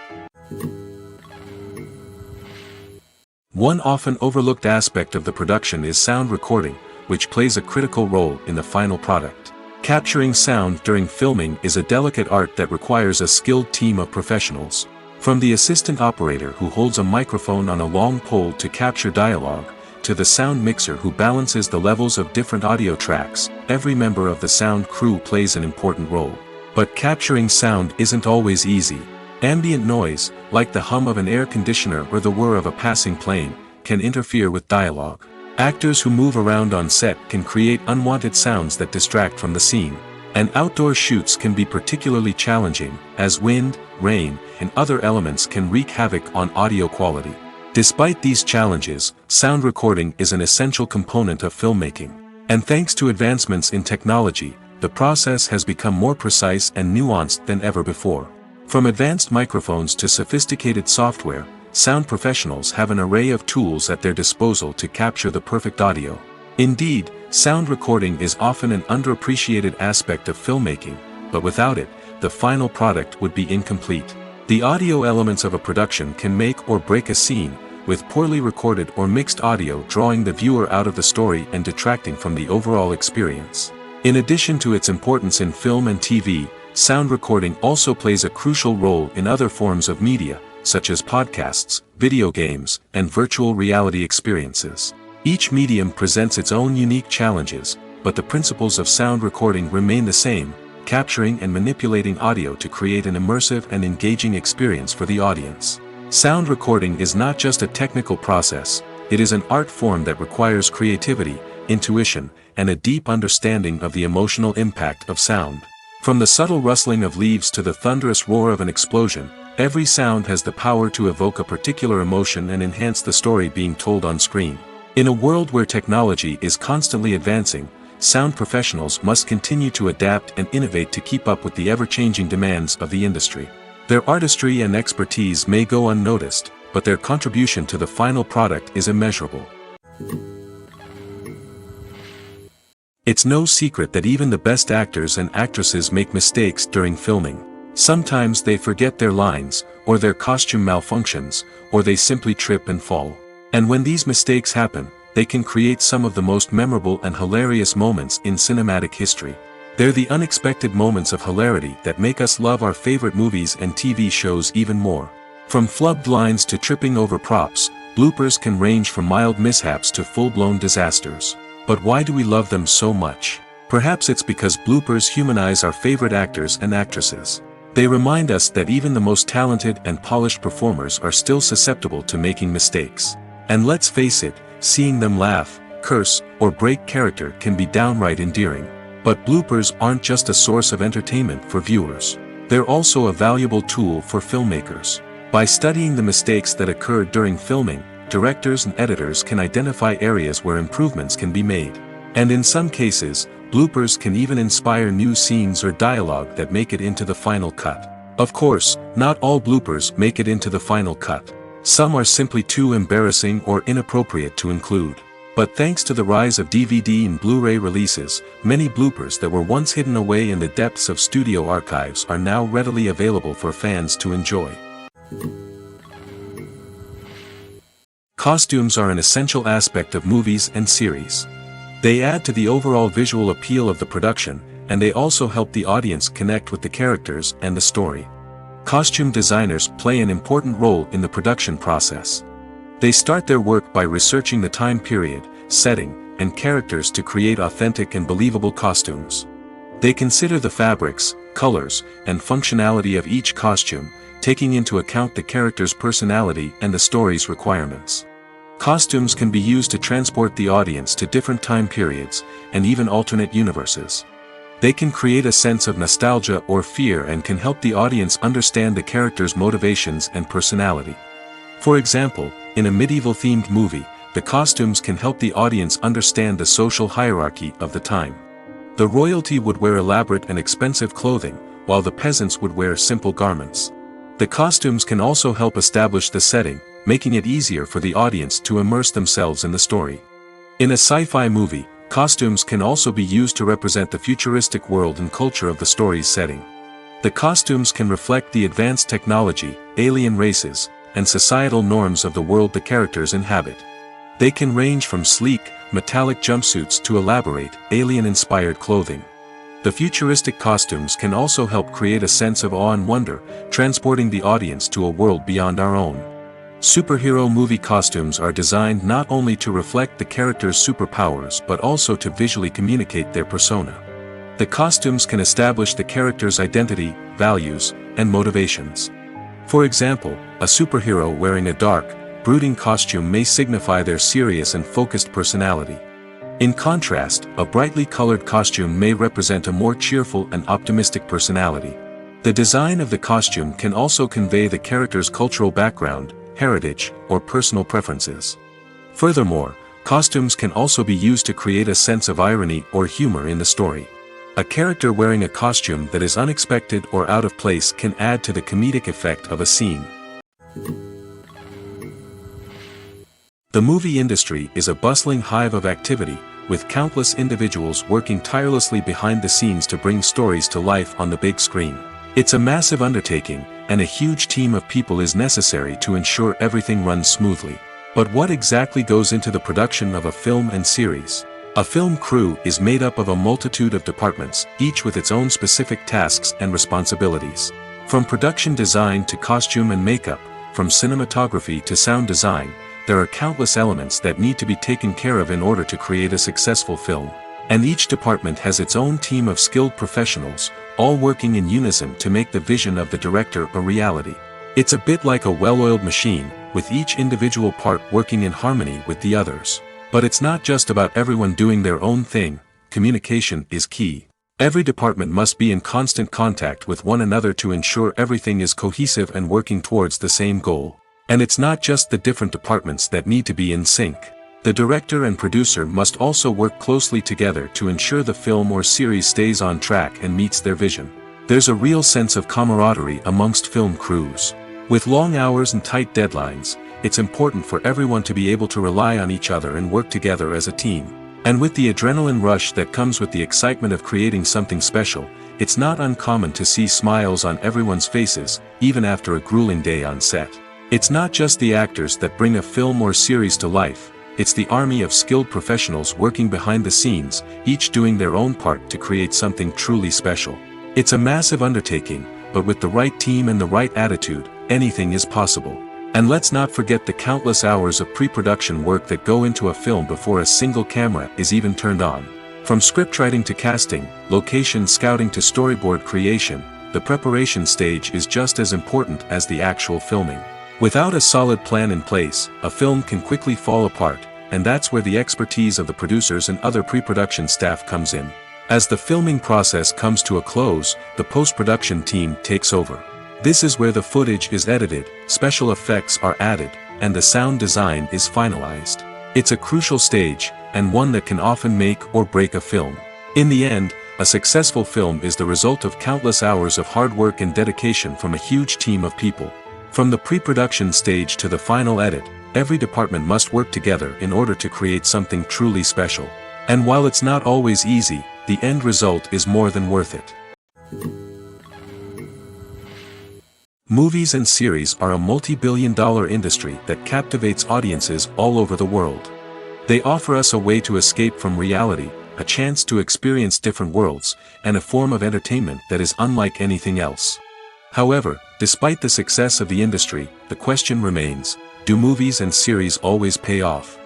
One often overlooked aspect of the production is sound recording, which plays a critical role in the final product. Capturing sound during filming is a delicate art that requires a skilled team of professionals. From the assistant operator who holds a microphone on a long pole to capture dialogue, to the sound mixer who balances the levels of different audio tracks, every member of the sound crew plays an important role. But capturing sound isn't always easy. Ambient noise, like the hum of an air conditioner or the whir of a passing plane, can interfere with dialogue. Actors who move around on set can create unwanted sounds that distract from the scene. And outdoor shoots can be particularly challenging, as wind, rain, and other elements can wreak havoc on audio quality. Despite these challenges, sound recording is an essential component of filmmaking. And thanks to advancements in technology, the process has become more precise and nuanced than ever before. From advanced microphones to sophisticated software, sound professionals have an array of tools at their disposal to capture the perfect audio. Indeed, sound recording is often an underappreciated aspect of filmmaking, but without it, the final product would be incomplete. The audio elements of a production can make or break a scene, with poorly recorded or mixed audio drawing the viewer out of the story and detracting from the overall experience. In addition to its importance in film and TV, sound recording also plays a crucial role in other forms of media, such as podcasts, video games, and virtual reality experiences. Each medium presents its own unique challenges, but the principles of sound recording remain the same: capturing and manipulating audio to create an immersive and engaging experience for the audience. Sound recording is not just a technical process, it is an art form that requires creativity, intuition, and a deep understanding of the emotional impact of sound. From the subtle rustling of leaves to the thunderous roar of an explosion, every sound has the power to evoke a particular emotion and enhance the story being told on screen. In a world where technology is constantly advancing, sound professionals must continue to adapt and innovate to keep up with the ever-changing demands of the industry. Their artistry and expertise may go unnoticed, but their contribution to the final product is immeasurable. It's no secret that even the best actors and actresses make mistakes during filming. Sometimes they forget their lines, or their costume malfunctions, or they simply trip and fall. And when these mistakes happen, they can create some of the most memorable and hilarious moments in cinematic history. They're the unexpected moments of hilarity that make us love our favorite movies and TV shows even more. From flubbed lines to tripping over props, bloopers can range from mild mishaps to full-blown disasters. But why do we love them so much? Perhaps it's because bloopers humanize our favorite actors and actresses. They remind us that even the most talented and polished performers are still susceptible to making mistakes. And let's face it, seeing them laugh, curse, or break character can be downright endearing. But bloopers aren't just a source of entertainment for viewers. They're also a valuable tool for filmmakers. By studying the mistakes that occurred during filming, directors and editors can identify areas where improvements can be made. And in some cases, bloopers can even inspire new scenes or dialogue that make it into the final cut. Of course, not all bloopers make it into the final cut. Some are simply too embarrassing or inappropriate to include. But thanks to the rise of DVD and Blu-ray releases, many bloopers that were once hidden away in the depths of studio archives are now readily available for fans to enjoy. Costumes are an essential aspect of movies and series. They add to the overall visual appeal of the production, and they also help the audience connect with the characters and the story. Costume designers play an important role in the production process. They start their work by researching the time period, setting, and characters to create authentic and believable costumes. They consider the fabrics, colors, and functionality of each costume, taking into account the character's personality and the story's requirements. Costumes can be used to transport the audience to different time periods, and even alternate universes. They can create a sense of nostalgia or fear and can help the audience understand the character's motivations and personality. For example, in a medieval-themed movie, the costumes can help the audience understand the social hierarchy of the time. The royalty would wear elaborate and expensive clothing, while the peasants would wear simple garments. The costumes can also help establish the setting, making it easier for the audience to immerse themselves in the story. In a sci-fi movie, costumes can also be used to represent the futuristic world and culture of the story's setting. The costumes can reflect the advanced technology, alien races, and societal norms of the world the characters inhabit. They can range from sleek, metallic jumpsuits to elaborate, alien-inspired clothing. The futuristic costumes can also help create a sense of awe and wonder, transporting the audience to a world beyond our own. Superhero movie costumes are designed not only to reflect the character's superpowers but also to visually communicate their persona. The costumes can establish the character's identity, values, and motivations. For example, a superhero wearing a dark, brooding costume may signify their serious and focused personality. In contrast, a brightly colored costume may represent a more cheerful and optimistic personality. The design of the costume can also convey the character's cultural background, heritage, or personal preferences. Furthermore, costumes can also be used to create a sense of irony or humor in the story. A character wearing a costume that is unexpected or out of place can add to the comedic effect of a scene. The movie industry is a bustling hive of activity, with countless individuals working tirelessly behind the scenes to bring stories to life on the big screen. It's a massive undertaking, and a huge team of people is necessary to ensure everything runs smoothly. But what exactly goes into the production of a film and series? A film crew is made up of a multitude of departments, each with its own specific tasks and responsibilities. From production design to costume and makeup, from cinematography to sound design, there are countless elements that need to be taken care of in order to create a successful film. And each department has its own team of skilled professionals, all working in unison to make the vision of the director a reality. It's a bit like a well-oiled machine, with each individual part working in harmony with the others. But it's not just about everyone doing their own thing. Communication is key. Every department must be in constant contact with one another to ensure everything is cohesive and working towards the same goal. And it's not just the different departments that need to be in sync. The director and producer must also work closely together to ensure the film or series stays on track and meets their vision. There's a real sense of camaraderie amongst film crews. With long hours and tight deadlines, it's important for everyone to be able to rely on each other and work together as a team. And with the adrenaline rush that comes with the excitement of creating something special, it's not uncommon to see smiles on everyone's faces, even after a grueling day on set. It's not just the actors that bring a film or series to life, it's the army of skilled professionals working behind the scenes, each doing their own part to create something truly special. It's a massive undertaking, but with the right team and the right attitude, anything is possible. And let's not forget the countless hours of pre-production work that go into a film before a single camera is even turned on. From scriptwriting to casting, location scouting to storyboard creation, the preparation stage is just as important as the actual filming. Without a solid plan in place, a film can quickly fall apart, and that's where the expertise of the producers and other pre-production staff comes in. As the filming process comes to a close, the post-production team takes over. This is where the footage is edited, special effects are added, and the sound design is finalized. It's a crucial stage, and one that can often make or break a film. In the end, a successful film is the result of countless hours of hard work and dedication from a huge team of people. From the pre-production stage to the final edit, every department must work together in order to create something truly special. And while it's not always easy, the end result is more than worth it. Movies and series are a multi-billion-dollar industry that captivates audiences all over the world. They offer us a way to escape from reality, a chance to experience different worlds, and a form of entertainment that is unlike anything else. However, despite the success of the industry, the question remains, do movies and series always pay off?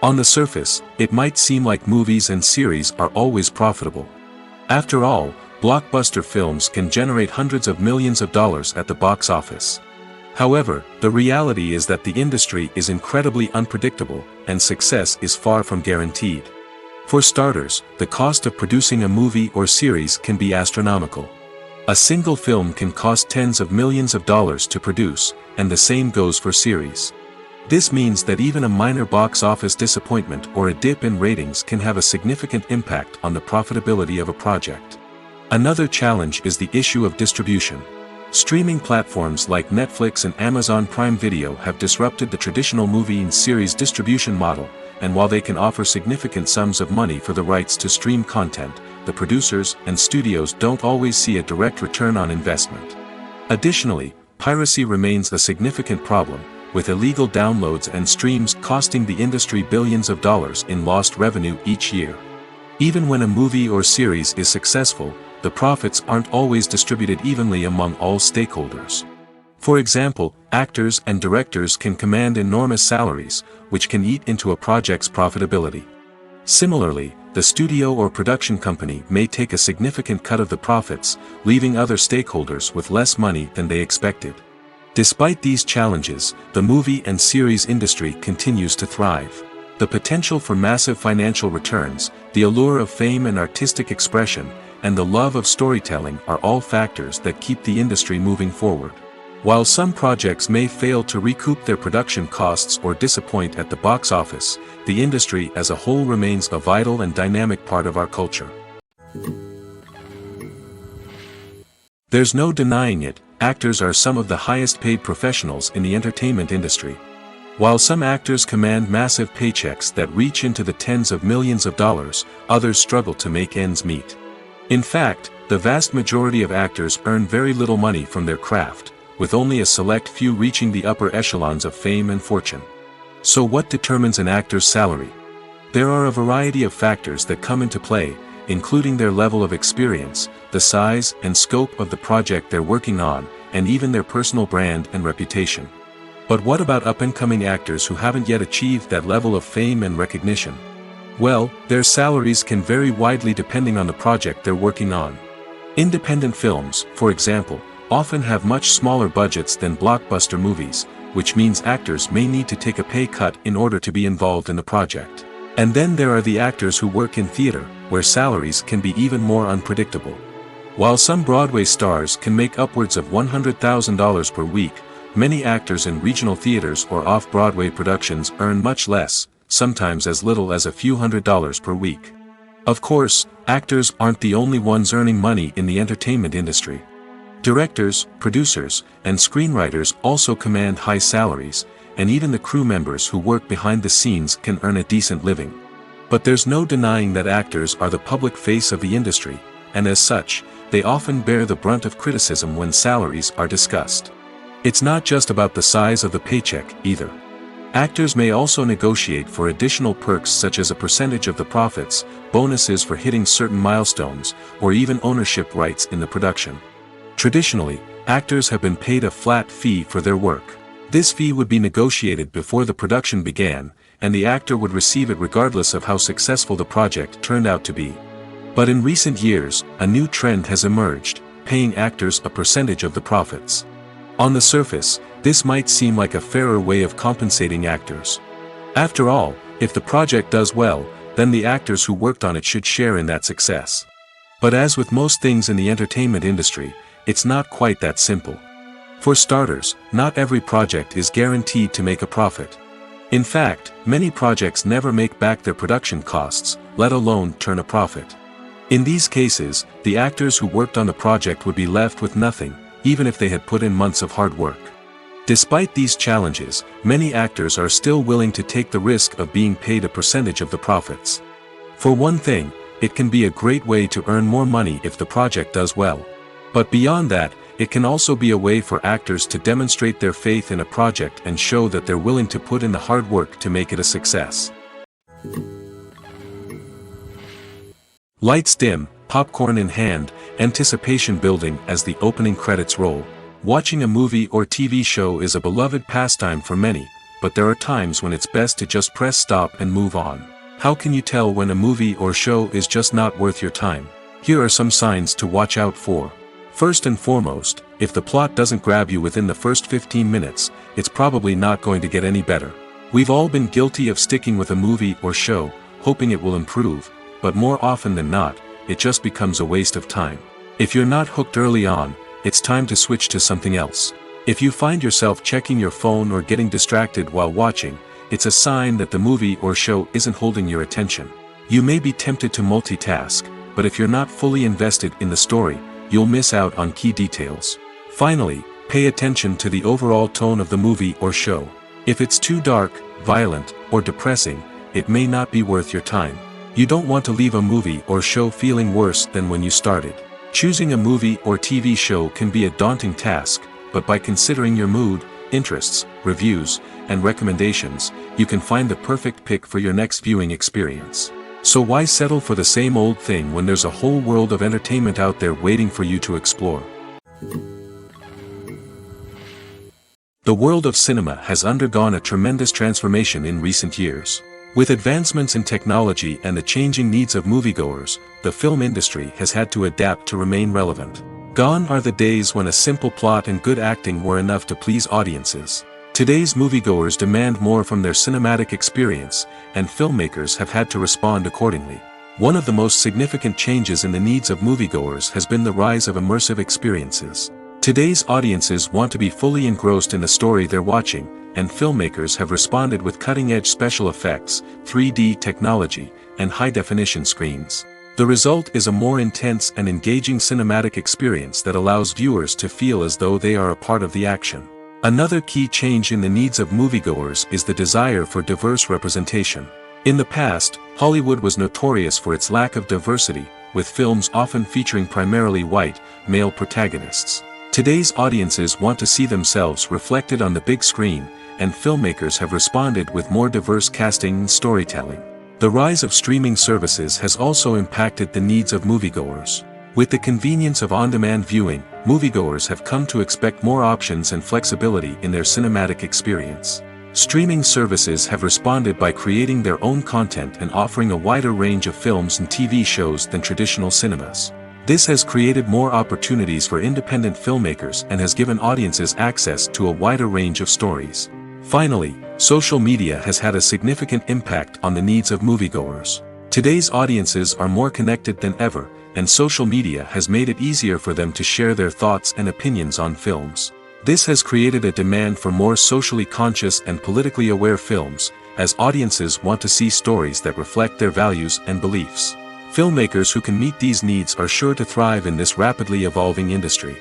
On the surface, it might seem like movies and series are always profitable. After all, blockbuster films can generate hundreds of millions of dollars at the box office. However, the reality is that the industry is incredibly unpredictable, and success is far from guaranteed. For starters, the cost of producing a movie or series can be astronomical. A single film can cost tens of millions of dollars to produce, and the same goes for series. This means that even a minor box office disappointment or a dip in ratings can have a significant impact on the profitability of a project. Another challenge is the issue of distribution. Streaming platforms like Netflix and Amazon Prime Video have disrupted the traditional movie and series distribution model, and while they can offer significant sums of money for the rights to stream content, the producers and studios don't always see a direct return on investment. Additionally, piracy remains a significant problem, with illegal downloads and streams costing the industry billions of dollars in lost revenue each year. Even when a movie or series is successful, the profits aren't always distributed evenly among all stakeholders. For example, actors and directors can command enormous salaries, which can eat into a project's profitability. Similarly, the studio or production company may take a significant cut of the profits, leaving other stakeholders with less money than they expected. Despite these challenges, the movie and series industry continues to thrive. The potential for massive financial returns, the allure of fame and artistic expression, and the love of storytelling are all factors that keep the industry moving forward. While some projects may fail to recoup their production costs or disappoint at the box office, the industry as a whole remains a vital and dynamic part of our culture. There's no denying it, actors are some of the highest paid professionals in the entertainment industry. While some actors command massive paychecks that reach into the tens of millions of dollars, others struggle to make ends meet. In fact, the vast majority of actors earn very little money from their craft, with only a select few reaching the upper echelons of fame and fortune. So what determines an actor's salary? There are a variety of factors that come into play, including their level of experience, the size and scope of the project they're working on, and even their personal brand and reputation. But what about up-and-coming actors who haven't yet achieved that level of fame and recognition? Well, their salaries can vary widely depending on the project they're working on. Independent films, for example, often have much smaller budgets than blockbuster movies, which means actors may need to take a pay cut in order to be involved in the project. And then there are the actors who work in theater, where salaries can be even more unpredictable. While some Broadway stars can make upwards of $100,000 per week, many actors in regional theaters or off-Broadway productions earn much less, sometimes as little as a few $100s per week. Of course, actors aren't the only ones earning money in the entertainment industry. Directors, producers, and screenwriters also command high salaries, and even the crew members who work behind the scenes can earn a decent living. But there's no denying that actors are the public face of the industry, and as such, they often bear the brunt of criticism when salaries are discussed. It's not just about the size of the paycheck, either. Actors may also negotiate for additional perks such as a percentage of the profits, bonuses for hitting certain milestones, or even ownership rights in the production. Traditionally, actors have been paid a flat fee for their work. This fee would be negotiated before the production began, and the actor would receive it regardless of how successful the project turned out to be. But in recent years, a new trend has emerged, paying actors a percentage of the profits. On the surface, this might seem like a fairer way of compensating actors. After all, if the project does well, then the actors who worked on it should share in that success. But as with most things in the entertainment industry, it's not quite that simple. For starters, not every project is guaranteed to make a profit. In fact, many projects never make back their production costs, let alone turn a profit. In these cases, the actors who worked on the project would be left with nothing, even if they had put in months of hard work. Despite these challenges, many actors are still willing to take the risk of being paid a percentage of the profits. For one thing, it can be a great way to earn more money if the project does well. But beyond that, it can also be a way for actors to demonstrate their faith in a project and show that they're willing to put in the hard work to make it a success. Lights dim, popcorn in hand, anticipation building as the opening credits roll. Watching a movie or TV show is a beloved pastime for many, but there are times when it's best to just press stop and move on. How can you tell when a movie or show is just not worth your time? Here are some signs to watch out for. First and foremost, if the plot doesn't grab you within the first 15 minutes, it's probably not going to get any better. We've all been guilty of sticking with a movie or show, hoping it will improve, but more often than not, it just becomes a waste of time. If you're not hooked early on, it's time to switch to something else. If you find yourself checking your phone or getting distracted while watching, it's a sign that the movie or show isn't holding your attention. You may be tempted to multitask, but if you're not fully invested in the story, you'll miss out on key details. Finally, pay attention to the overall tone of the movie or show. If it's too dark, violent, or depressing, it may not be worth your time. You don't want to leave a movie or show feeling worse than when you started. Choosing a movie or TV show can be a daunting task, but by considering your mood, interests, reviews, and recommendations, you can find the perfect pick for your next viewing experience. So why settle for the same old thing when there's a whole world of entertainment out there waiting for you to explore? The world of cinema has undergone a tremendous transformation in recent years. With advancements in technology and the changing needs of moviegoers, the film industry has had to adapt to remain relevant. Gone are the days when a simple plot and good acting were enough to please audiences. Today's moviegoers demand more from their cinematic experience, and filmmakers have had to respond accordingly. One of the most significant changes in the needs of moviegoers has been the rise of immersive experiences. Today's audiences want to be fully engrossed in the story they're watching, and filmmakers have responded with cutting-edge special effects, 3D technology, and high-definition screens. The result is a more intense and engaging cinematic experience that allows viewers to feel as though they are a part of the action. Another key change in the needs of moviegoers is the desire for diverse representation. In the past, Hollywood was notorious for its lack of diversity, with films often featuring primarily white, male protagonists. Today's audiences want to see themselves reflected on the big screen, and filmmakers have responded with more diverse casting and storytelling. The rise of streaming services has also impacted the needs of moviegoers. With the convenience of on-demand viewing, moviegoers have come to expect more options and flexibility in their cinematic experience. Streaming services have responded by creating their own content and offering a wider range of films and TV shows than traditional cinemas. This has created more opportunities for independent filmmakers and has given audiences access to a wider range of stories. Finally, social media has had a significant impact on the needs of moviegoers. Today's audiences are more connected than ever, and social media has made it easier for them to share their thoughts and opinions on films. This has created a demand for more socially conscious and politically aware films, as audiences want to see stories that reflect their values and beliefs. Filmmakers who can meet these needs are sure to thrive in this rapidly evolving industry.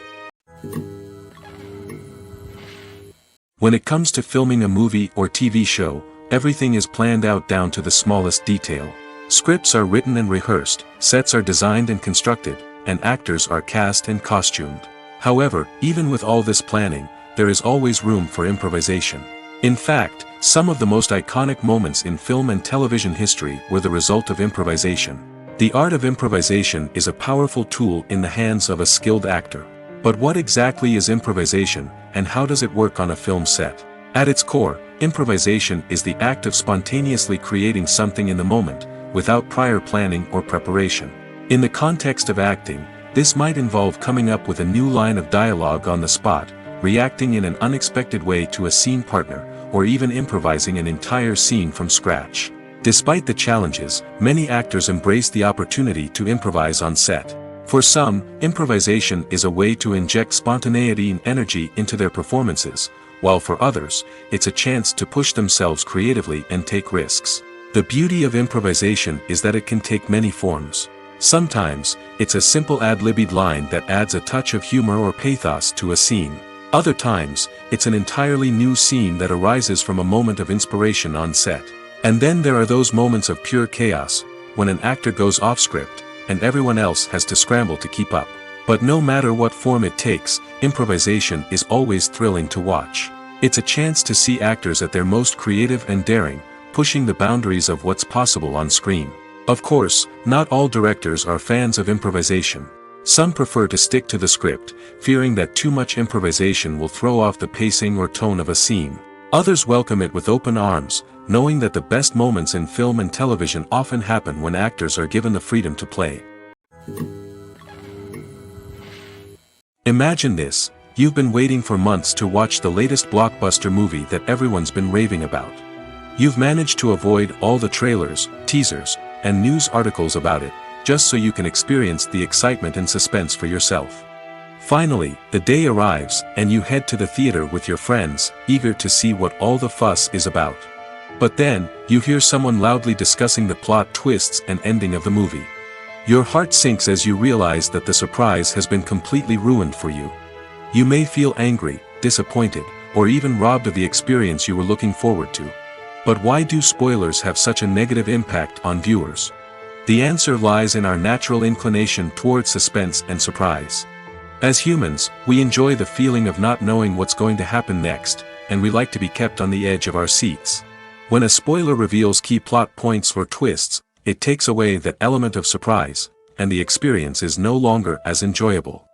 When it comes to filming a movie or TV show, everything is planned out down to the smallest detail. Scripts are written and rehearsed, sets are designed and constructed, and actors are cast and costumed. However, even with all this planning, there is always room for improvisation. In fact, some of the most iconic moments in film and television history were the result of improvisation. The art of improvisation is a powerful tool in the hands of a skilled actor. But what exactly is improvisation, and how does it work on a film set? At its core, improvisation is the act of spontaneously creating something in the moment, without prior planning or preparation. In the context of acting, this might involve coming up with a new line of dialogue on the spot, reacting in an unexpected way to a scene partner, or even improvising an entire scene from scratch. Despite the challenges, many actors embrace the opportunity to improvise on set. For some, improvisation is a way to inject spontaneity and energy into their performances, while for others, it's a chance to push themselves creatively and take risks. The beauty of improvisation is that it can take many forms. Sometimes, it's a simple ad-libbed line that adds a touch of humor or pathos to a scene. Other times, it's an entirely new scene that arises from a moment of inspiration on set. And then there are those moments of pure chaos, when an actor goes off script, and everyone else has to scramble to keep up. But no matter what form it takes, improvisation is always thrilling to watch. It's a chance to see actors at their most creative and daring, pushing the boundaries of what's possible on screen. Of course, not all directors are fans of improvisation. Some prefer to stick to the script, fearing that too much improvisation will throw off the pacing or tone of a scene. Others welcome it with open arms, knowing that the best moments in film and television often happen when actors are given the freedom to play. Imagine this: you've been waiting for months to watch the latest blockbuster movie that everyone's been raving about. You've managed to avoid all the trailers, teasers, and news articles about it, just so you can experience the excitement and suspense for yourself. Finally, the day arrives, and you head to the theater with your friends, eager to see what all the fuss is about. But then, you hear someone loudly discussing the plot twists and ending of the movie. Your heart sinks as you realize that the surprise has been completely ruined for you. You may feel angry, disappointed, or even robbed of the experience you were looking forward to. But why do spoilers have such a negative impact on viewers? The answer lies in our natural inclination towards suspense and surprise. As humans, we enjoy the feeling of not knowing what's going to happen next, and we like to be kept on the edge of our seats. When a spoiler reveals key plot points or twists, it takes away that element of surprise, and the experience is no longer as enjoyable.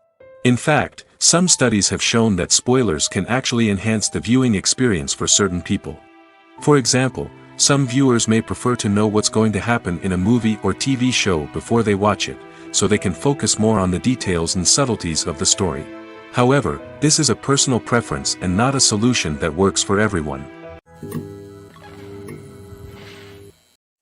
In fact, some studies have shown that spoilers can actually enhance the viewing experience for certain people. For example, some viewers may prefer to know what's going to happen in a movie or TV show before they watch it, so they can focus more on the details and subtleties of the story. However, this is a personal preference and not a solution that works for everyone.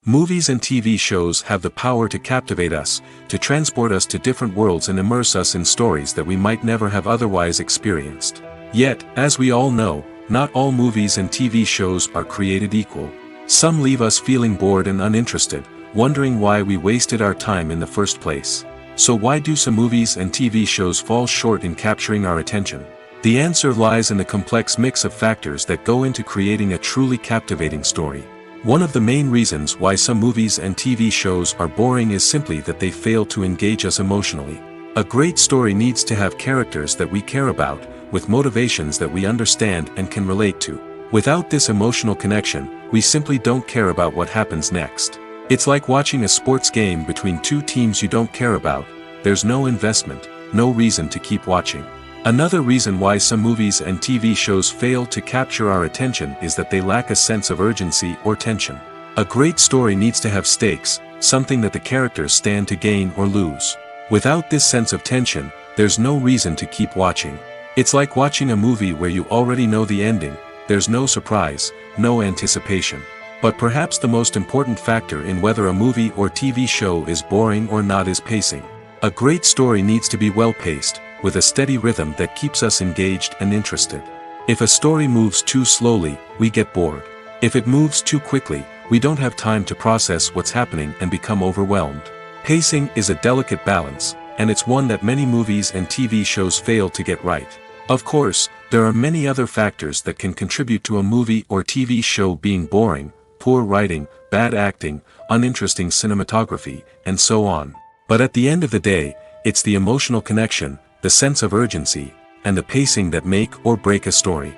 Movies and TV shows have the power to captivate us, to transport us to different worlds and immerse us in stories that we might never have otherwise experienced. Yet, as we all know, not all movies and TV shows are created equal. Some leave us feeling bored and uninterested, wondering why we wasted our time in the first place. So why do some movies and TV shows fall short in capturing our attention? The answer lies in the complex mix of factors that go into creating a truly captivating story. One of the main reasons why some movies and TV shows are boring is simply that they fail to engage us emotionally. A great story needs to have characters that we care about, with motivations that we understand and can relate to. Without this emotional connection, we simply don't care about what happens next. It's like watching a sports game between two teams you don't care about. There's no investment, no reason to keep watching. Another reason why some movies and TV shows fail to capture our attention is that they lack a sense of urgency or tension. A great story needs to have stakes, something that the characters stand to gain or lose. Without this sense of tension, there's no reason to keep watching. It's like watching a movie where you already know the ending, there's no surprise, no anticipation. But perhaps the most important factor in whether a movie or TV show is boring or not is pacing. A great story needs to be well-paced, with a steady rhythm that keeps us engaged and interested. If a story moves too slowly, we get bored. If it moves too quickly, we don't have time to process what's happening and become overwhelmed. Pacing is a delicate balance, and it's one that many movies and TV shows fail to get right. Of course, there are many other factors that can contribute to a movie or TV show being boring: poor writing, bad acting, uninteresting cinematography, and so on. But at the end of the day, it's the emotional connection, the sense of urgency, and the pacing that make or break a story.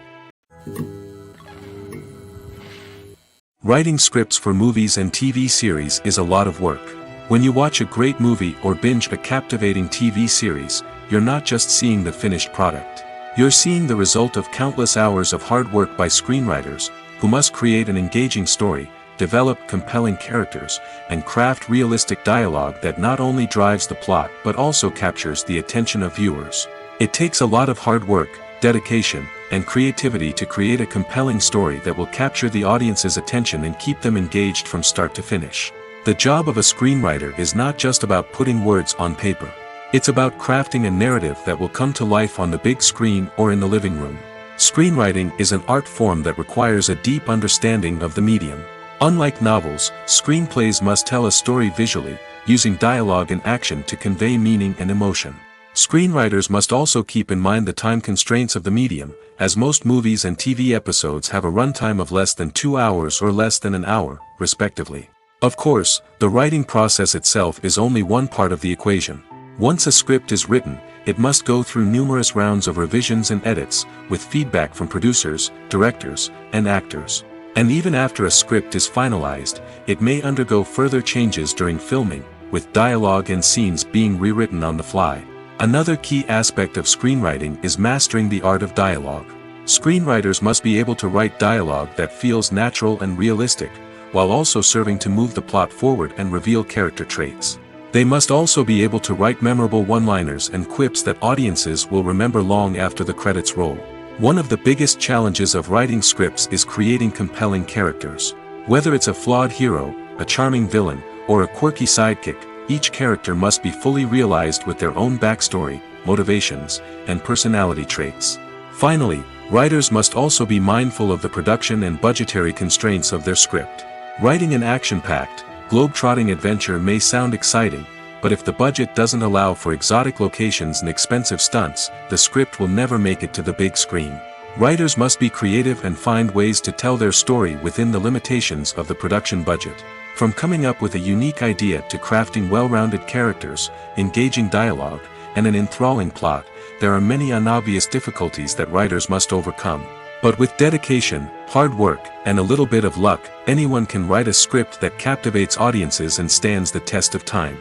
Writing scripts for movies and TV series is a lot of work. When you watch a great movie or binge a captivating TV series, you're not just seeing the finished product. You're seeing the result of countless hours of hard work by screenwriters, who must create an engaging story, develop compelling characters, and craft realistic dialogue that not only drives the plot but also captures the attention of viewers. It takes a lot of hard work, dedication, and creativity to create a compelling story that will capture the audience's attention and keep them engaged from start to finish. The job of a screenwriter is not just about putting words on paper. It's about crafting a narrative that will come to life on the big screen or in the living room. Screenwriting is an art form that requires a deep understanding of the medium. Unlike novels, screenplays must tell a story visually, using dialogue and action to convey meaning and emotion. Screenwriters must also keep in mind the time constraints of the medium, as most movies and TV episodes have a runtime of less than 2 hours or less than an hour, respectively. Of course, the writing process itself is only one part of the equation. Once a script is written, it must go through numerous rounds of revisions and edits, with feedback from producers, directors, and actors. And even after a script is finalized, it may undergo further changes during filming, with dialogue and scenes being rewritten on the fly. Another key aspect of screenwriting is mastering the art of dialogue. Screenwriters must be able to write dialogue that feels natural and realistic, while also serving to move the plot forward and reveal character traits. They must also be able to write memorable one-liners and quips that audiences will remember long after the credits roll. One of the biggest challenges of writing scripts is creating compelling characters. Whether it's a flawed hero, a charming villain, or a quirky sidekick, each character must be fully realized with their own backstory, motivations, and personality traits. Finally, writers must also be mindful of the production and budgetary constraints of their script. Writing an action-packed, globe-trotting adventure may sound exciting, but if the budget doesn't allow for exotic locations and expensive stunts, the script will never make it to the big screen. Writers must be creative and find ways to tell their story within the limitations of the production budget. From coming up with a unique idea to crafting well-rounded characters, engaging dialogue, and an enthralling plot, there are many unobvious difficulties that writers must overcome. But with dedication, hard work, and a little bit of luck, anyone can write a script that captivates audiences and stands the test of time.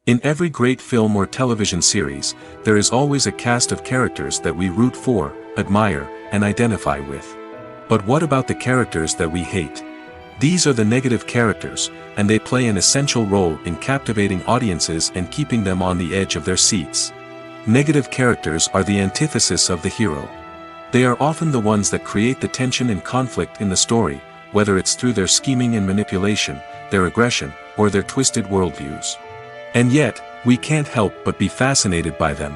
In every great film or television series, there is always a cast of characters that we root for, admire, and identify with. But what about the characters that we hate? These are the negative characters, and they play an essential role in captivating audiences and keeping them on the edge of their seats. Negative characters are the antithesis of the hero. They are often the ones that create the tension and conflict in the story, whether it's through their scheming and manipulation, their aggression, or their twisted worldviews. And yet, we can't help but be fascinated by them.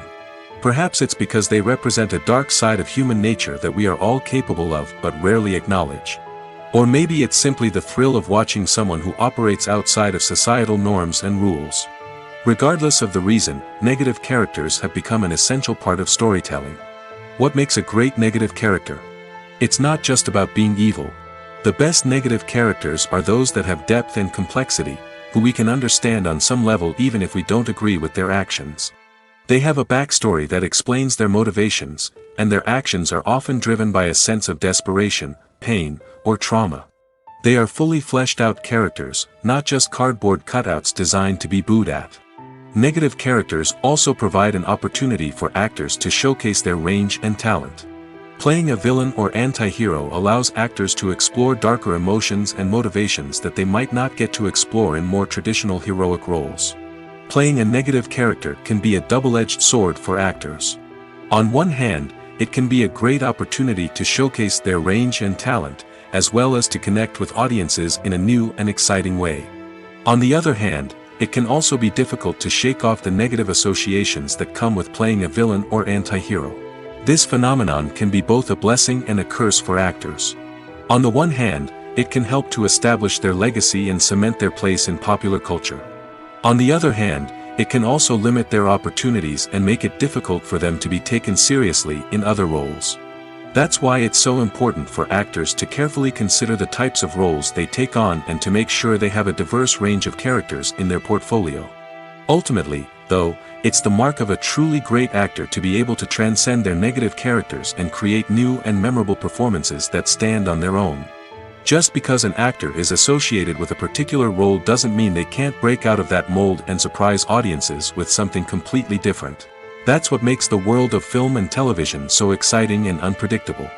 Perhaps it's because they represent a dark side of human nature that we are all capable of but rarely acknowledge. Or maybe it's simply the thrill of watching someone who operates outside of societal norms and rules. Regardless of the reason, negative characters have become an essential part of storytelling. What makes a great negative character? It's not just about being evil. The best negative characters are those that have depth and complexity, who we can understand on some level even if we don't agree with their actions. They have a backstory that explains their motivations, and their actions are often driven by a sense of desperation, pain, or trauma. They are fully fleshed out characters, not just cardboard cutouts designed to be booed at. Negative characters also provide an opportunity for actors to showcase their range and talent. Playing a villain or anti-hero allows actors to explore darker emotions and motivations that they might not get to explore in more traditional heroic roles. Playing a negative character can be a double-edged sword for actors. On one hand, it can be a great opportunity to showcase their range and talent, as well as to connect with audiences in a new and exciting way. On the other hand, it can also be difficult to shake off the negative associations that come with playing a villain or anti-hero. This phenomenon can be both a blessing and a curse for actors. On the one hand, it can help to establish their legacy and cement their place in popular culture. On the other hand, it can also limit their opportunities and make it difficult for them to be taken seriously in other roles. That's why it's so important for actors to carefully consider the types of roles they take on and to make sure they have a diverse range of characters in their portfolio. Ultimately, though, it's the mark of a truly great actor to be able to transcend their negative characters and create new and memorable performances that stand on their own. Just because an actor is associated with a particular role doesn't mean they can't break out of that mold and surprise audiences with something completely different. That's what makes the world of film and television so exciting and unpredictable.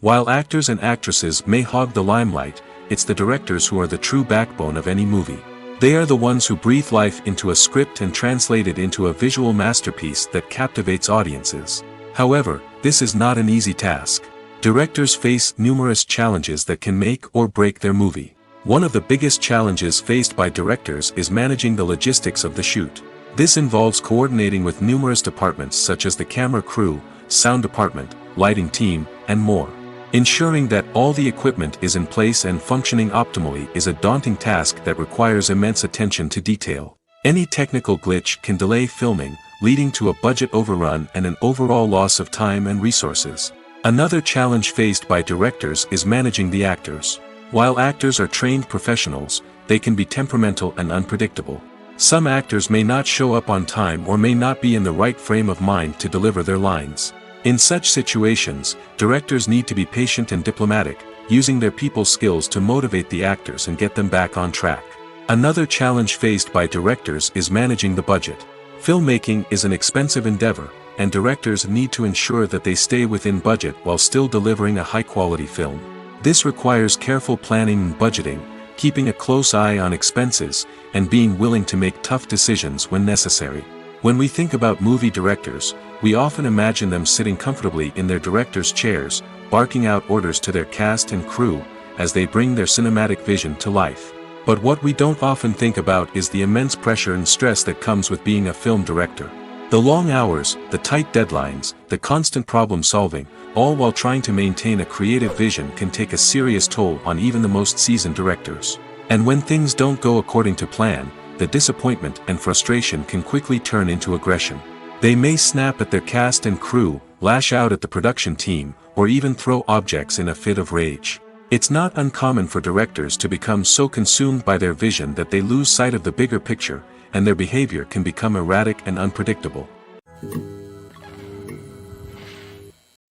While actors and actresses may hog the limelight, it's the directors who are the true backbone of any movie. They are the ones who breathe life into a script and translate it into a visual masterpiece that captivates audiences. However, this is not an easy task. Directors face numerous challenges that can make or break their movie. One of the biggest challenges faced by directors is managing the logistics of the shoot. This involves coordinating with numerous departments such as the camera crew, sound department, lighting team, and more. Ensuring that all the equipment is in place and functioning optimally is a daunting task that requires immense attention to detail. Any technical glitch can delay filming, leading to a budget overrun and an overall loss of time and resources. Another challenge faced by directors is managing the actors. While actors are trained professionals, they can be temperamental and unpredictable. Some actors may not show up on time or may not be in the right frame of mind to deliver their lines. In such situations, directors need to be patient and diplomatic, using their people skills to motivate the actors and get them back on track. Another challenge faced by directors is managing the budget. Filmmaking is an expensive endeavor, and directors need to ensure that they stay within budget while still delivering a high-quality film. This requires careful planning and budgeting, keeping a close eye on expenses, and being willing to make tough decisions when necessary. When we think about movie directors, we often imagine them sitting comfortably in their director's chairs, barking out orders to their cast and crew, as they bring their cinematic vision to life. But what we don't often think about is the immense pressure and stress that comes with being a film director. The long hours, the tight deadlines, the constant problem solving, all while trying to maintain a creative vision can take a serious toll on even the most seasoned directors. And when things don't go according to plan, the disappointment and frustration can quickly turn into aggression. They may snap at their cast and crew, lash out at the production team, or even throw objects in a fit of rage. It's not uncommon for directors to become so consumed by their vision that they lose sight of the bigger picture, and their behavior can become erratic and unpredictable.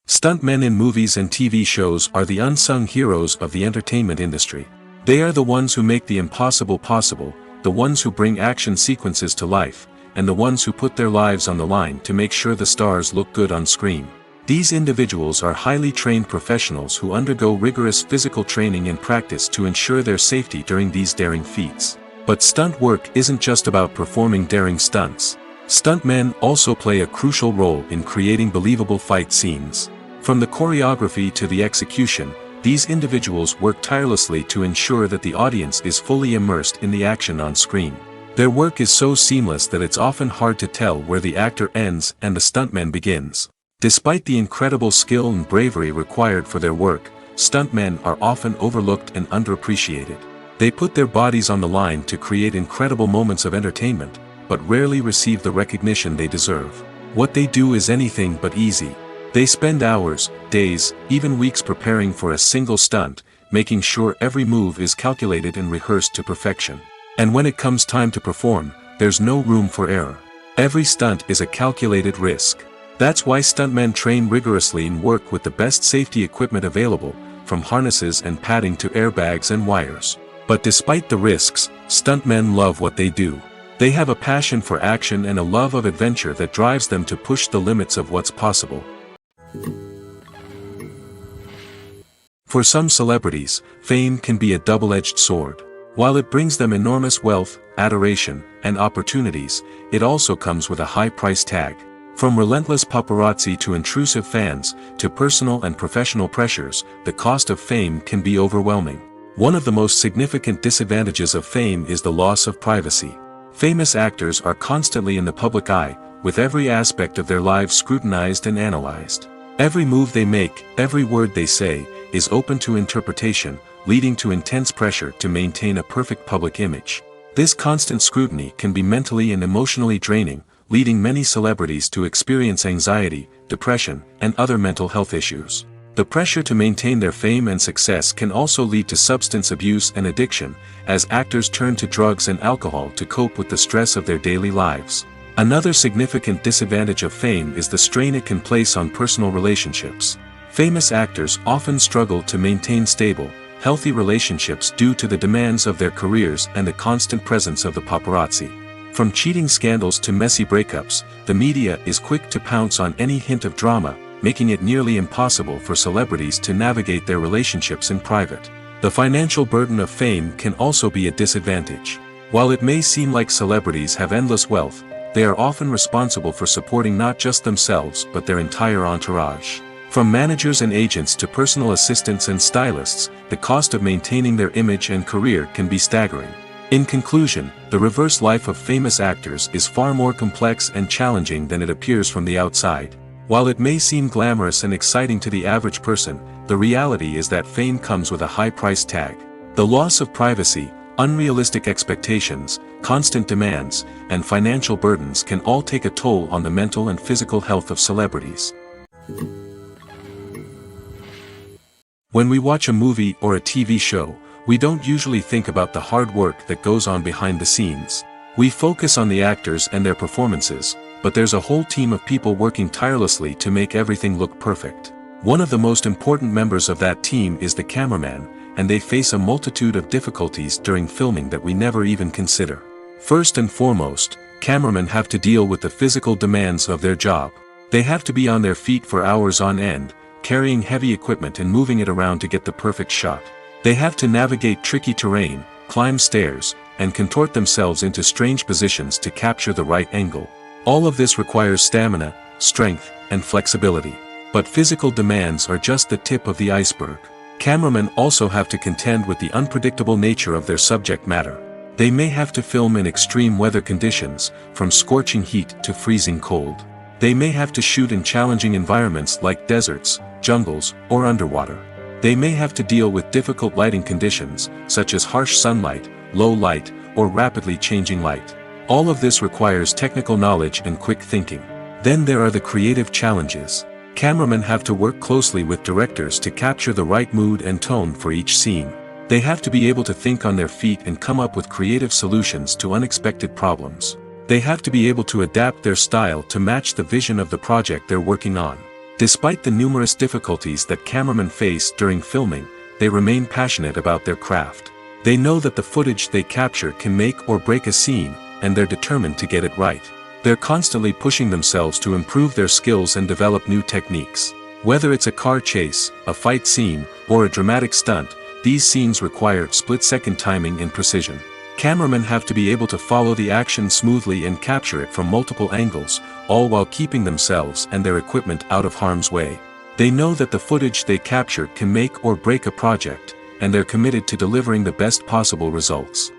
Stuntmen in movies and TV shows are the unsung heroes of the entertainment industry. They are the ones who make the impossible possible, the ones who bring action sequences to life, and the ones who put their lives on the line to make sure the stars look good on screen. These individuals are highly trained professionals who undergo rigorous physical training and practice to ensure their safety during these daring feats. But stunt work isn't just about performing daring stunts. Stuntmen also play a crucial role in creating believable fight scenes. From the choreography to the execution, these individuals work tirelessly to ensure that the audience is fully immersed in the action on screen. Their work is so seamless that it's often hard to tell where the actor ends and the stuntman begins. Despite the incredible skill and bravery required for their work, stuntmen are often overlooked and underappreciated. They put their bodies on the line to create incredible moments of entertainment, but rarely receive the recognition they deserve. What they do is anything but easy. They spend hours, days, even weeks preparing for a single stunt, making sure every move is calculated and rehearsed to perfection. And when it comes time to perform, there's no room for error. Every stunt is a calculated risk. That's why stuntmen train rigorously and work with the best safety equipment available, from harnesses and padding to airbags and wires. But despite the risks, stuntmen love what they do. They have a passion for action and a love of adventure that drives them to push the limits of what's possible. For some celebrities, fame can be a double-edged sword. While it brings them enormous wealth, adoration, and opportunities, it also comes with a high price tag. From relentless paparazzi to intrusive fans, to personal and professional pressures, the cost of fame can be overwhelming. One of the most significant disadvantages of fame is the loss of privacy. Famous actors are constantly in the public eye, with every aspect of their lives scrutinized and analyzed. Every move they make, every word they say, is open to interpretation, leading to intense pressure to maintain a perfect public image. This constant scrutiny can be mentally and emotionally draining, leading many celebrities to experience anxiety, depression, and other mental health issues. The pressure to maintain their fame and success can also lead to substance abuse and addiction, as actors turn to drugs and alcohol to cope with the stress of their daily lives. Another significant disadvantage of fame is the strain it can place on personal relationships. Famous actors often struggle to maintain stable, healthy relationships due to the demands of their careers and the constant presence of the paparazzi. From cheating scandals to messy breakups, the media is quick to pounce on any hint of drama, making it nearly impossible for celebrities to navigate their relationships in private. The financial burden of fame can also be a disadvantage. While it may seem like celebrities have endless wealth, they are often responsible for supporting not just themselves but their entire entourage. From managers and agents to personal assistants and stylists, the cost of maintaining their image and career can be staggering. In conclusion, the reverse life of famous actors is far more complex and challenging than it appears from the outside. While it may seem glamorous and exciting to the average person, the reality is that fame comes with a high price tag. The loss of privacy, unrealistic expectations, constant demands, and financial burdens can all take a toll on the mental and physical health of celebrities. When we watch a movie or a TV show, we don't usually think about the hard work that goes on behind the scenes. We focus on the actors and their performances, but there's a whole team of people working tirelessly to make everything look perfect. One of the most important members of that team is the cameraman, and they face a multitude of difficulties during filming that we never even consider. First and foremost, cameramen have to deal with the physical demands of their job. They have to be on their feet for hours on end, carrying heavy equipment and moving it around to get the perfect shot. They have to navigate tricky terrain, climb stairs, and contort themselves into strange positions to capture the right angle. All of this requires stamina, strength, and flexibility. But physical demands are just the tip of the iceberg. Cameramen also have to contend with the unpredictable nature of their subject matter. They may have to film in extreme weather conditions, from scorching heat to freezing cold. They may have to shoot in challenging environments like deserts, jungles, or underwater. They may have to deal with difficult lighting conditions, such as harsh sunlight, low light, or rapidly changing light. All of this requires technical knowledge and quick thinking. Then there are the creative challenges. Cameramen have to work closely with directors to capture the right mood and tone for each scene. They have to be able to think on their feet and come up with creative solutions to unexpected problems. They have to be able to adapt their style to match the vision of the project they're working on. Despite the numerous difficulties that cameramen face during filming, they remain passionate about their craft. They know that the footage they capture can make or break a scene, and they're determined to get it right. They're constantly pushing themselves to improve their skills and develop new techniques. Whether it's a car chase, a fight scene, or a dramatic stunt, these scenes require split-second timing and precision. Cameramen have to be able to follow the action smoothly and capture it from multiple angles, all while keeping themselves and their equipment out of harm's way. They know that the footage they capture can make or break a project, and they're committed to delivering the best possible results.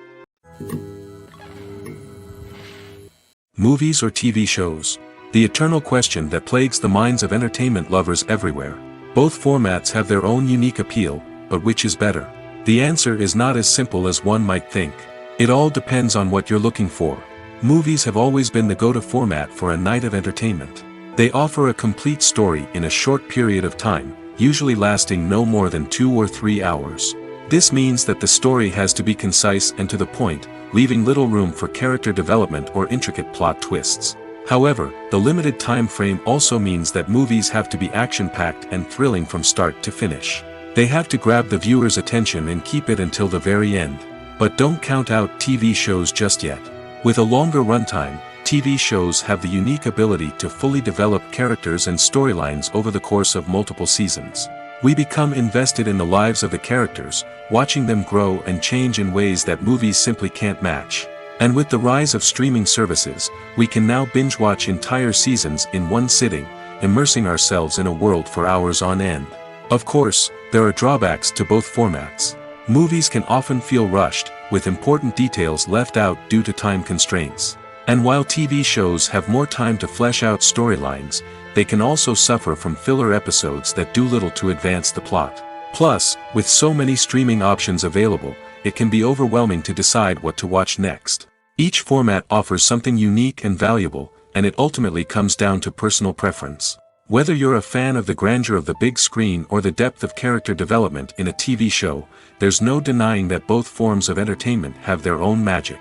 Movies or TV shows? The eternal question that plagues the minds of entertainment lovers everywhere. Both formats have their own unique appeal, but which is better? The answer is not as simple as one might think. It all depends on what you're looking for. Movies have always been the go-to format for a night of entertainment. They offer a complete story in a short period of time, usually lasting no more than 2 or 3 hours. This means that the story has to be concise and to the point, leaving little room for character development or intricate plot twists. However, the limited time frame also means that movies have to be action-packed and thrilling from start to finish. They have to grab the viewer's attention and keep it until the very end. But don't count out TV shows just yet. With a longer runtime, TV shows have the unique ability to fully develop characters and storylines over the course of multiple seasons. We become invested in the lives of the characters, watching them grow and change in ways that movies simply can't match. And with the rise of streaming services, we can now binge-watch entire seasons in one sitting, immersing ourselves in a world for hours on end. Of course, there are drawbacks to both formats. Movies can often feel rushed, with important details left out due to time constraints. And while TV shows have more time to flesh out storylines, they can also suffer from filler episodes that do little to advance the plot. Plus, with so many streaming options available, it can be overwhelming to decide what to watch next. Each format offers something unique and valuable, and it ultimately comes down to personal preference. Whether you're a fan of the grandeur of the big screen or the depth of character development in a TV show, there's no denying that both forms of entertainment have their own magic.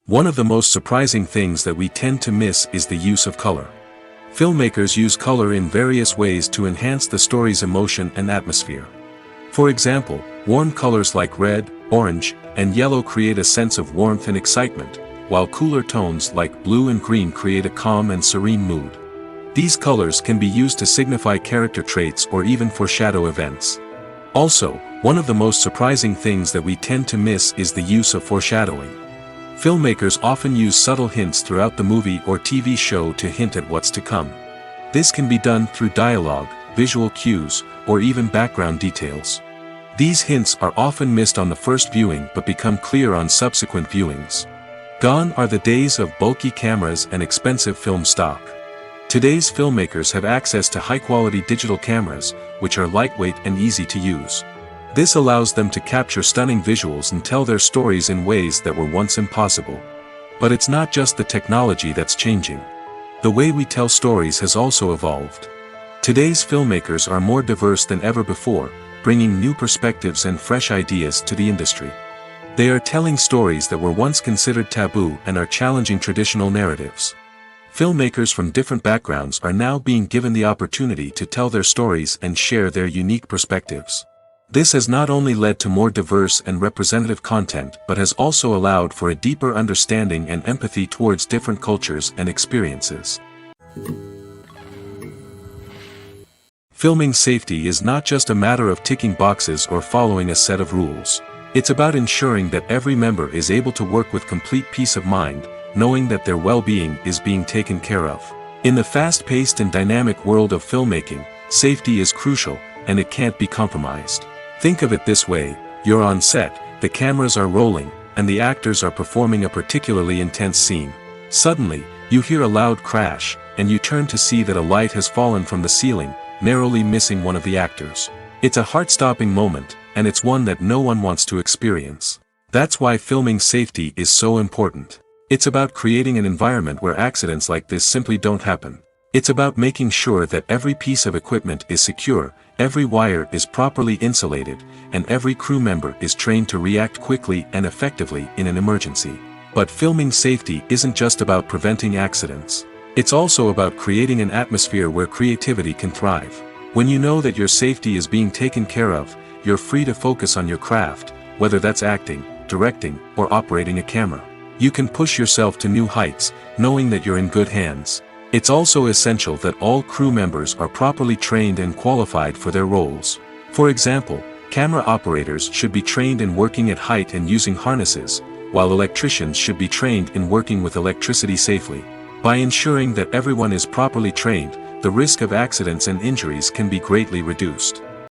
One of the most surprising things that we tend to miss is the use of color. Filmmakers use color in various ways to enhance the story's emotion and atmosphere. For example, warm colors like red, orange, and yellow create a sense of warmth and excitement, while cooler tones like blue and green create a calm and serene mood. These colors can be used to signify character traits or even foreshadow events. Also, one of the most surprising things that we tend to miss is the use of foreshadowing. Filmmakers often use subtle hints throughout the movie or TV show to hint at what's to come. This can be done through dialogue, visual cues, or even background details. These hints are often missed on the first viewing but become clear on subsequent viewings. Gone are the days of bulky cameras and expensive film stock. Today's filmmakers have access to high-quality digital cameras, which are lightweight and easy to use. This allows them to capture stunning visuals and tell their stories in ways that were once impossible. But it's not just the technology that's changing. The way we tell stories has also evolved. Today's filmmakers are more diverse than ever before, bringing new perspectives and fresh ideas to the industry. They are telling stories that were once considered taboo and are challenging traditional narratives. Filmmakers from different backgrounds are now being given the opportunity to tell their stories and share their unique perspectives. This has not only led to more diverse and representative content but has also allowed for a deeper understanding and empathy towards different cultures and experiences. Filming safety is not just a matter of ticking boxes or following a set of rules. It's about ensuring that every member is able to work with complete peace of mind, knowing that their well-being is being taken care of. In the fast-paced and dynamic world of filmmaking, safety is crucial, and it can't be compromised. Think of it this way: you're on set, the cameras are rolling, and the actors are performing a particularly intense scene. Suddenly, you hear a loud crash, and you turn to see that a light has fallen from the ceiling, narrowly missing one of the actors. It's a heart-stopping moment, and it's one that no one wants to experience. That's why filming safety is so important. It's about creating an environment where accidents like this simply don't happen. It's about making sure that every piece of equipment is secure, every wire is properly insulated, and every crew member is trained to react quickly and effectively in an emergency. But filming safety isn't just about preventing accidents. It's also about creating an atmosphere where creativity can thrive. When you know that your safety is being taken care of, you're free to focus on your craft, whether that's acting, directing, or operating a camera. You can push yourself to new heights, knowing that you're in good hands. It's also essential that all crew members are properly trained and qualified for their roles. For example, camera operators should be trained in working at height and using harnesses, while electricians should be trained in working with electricity safely. By ensuring that everyone is properly trained, the risk of accidents and injuries can be greatly reduced.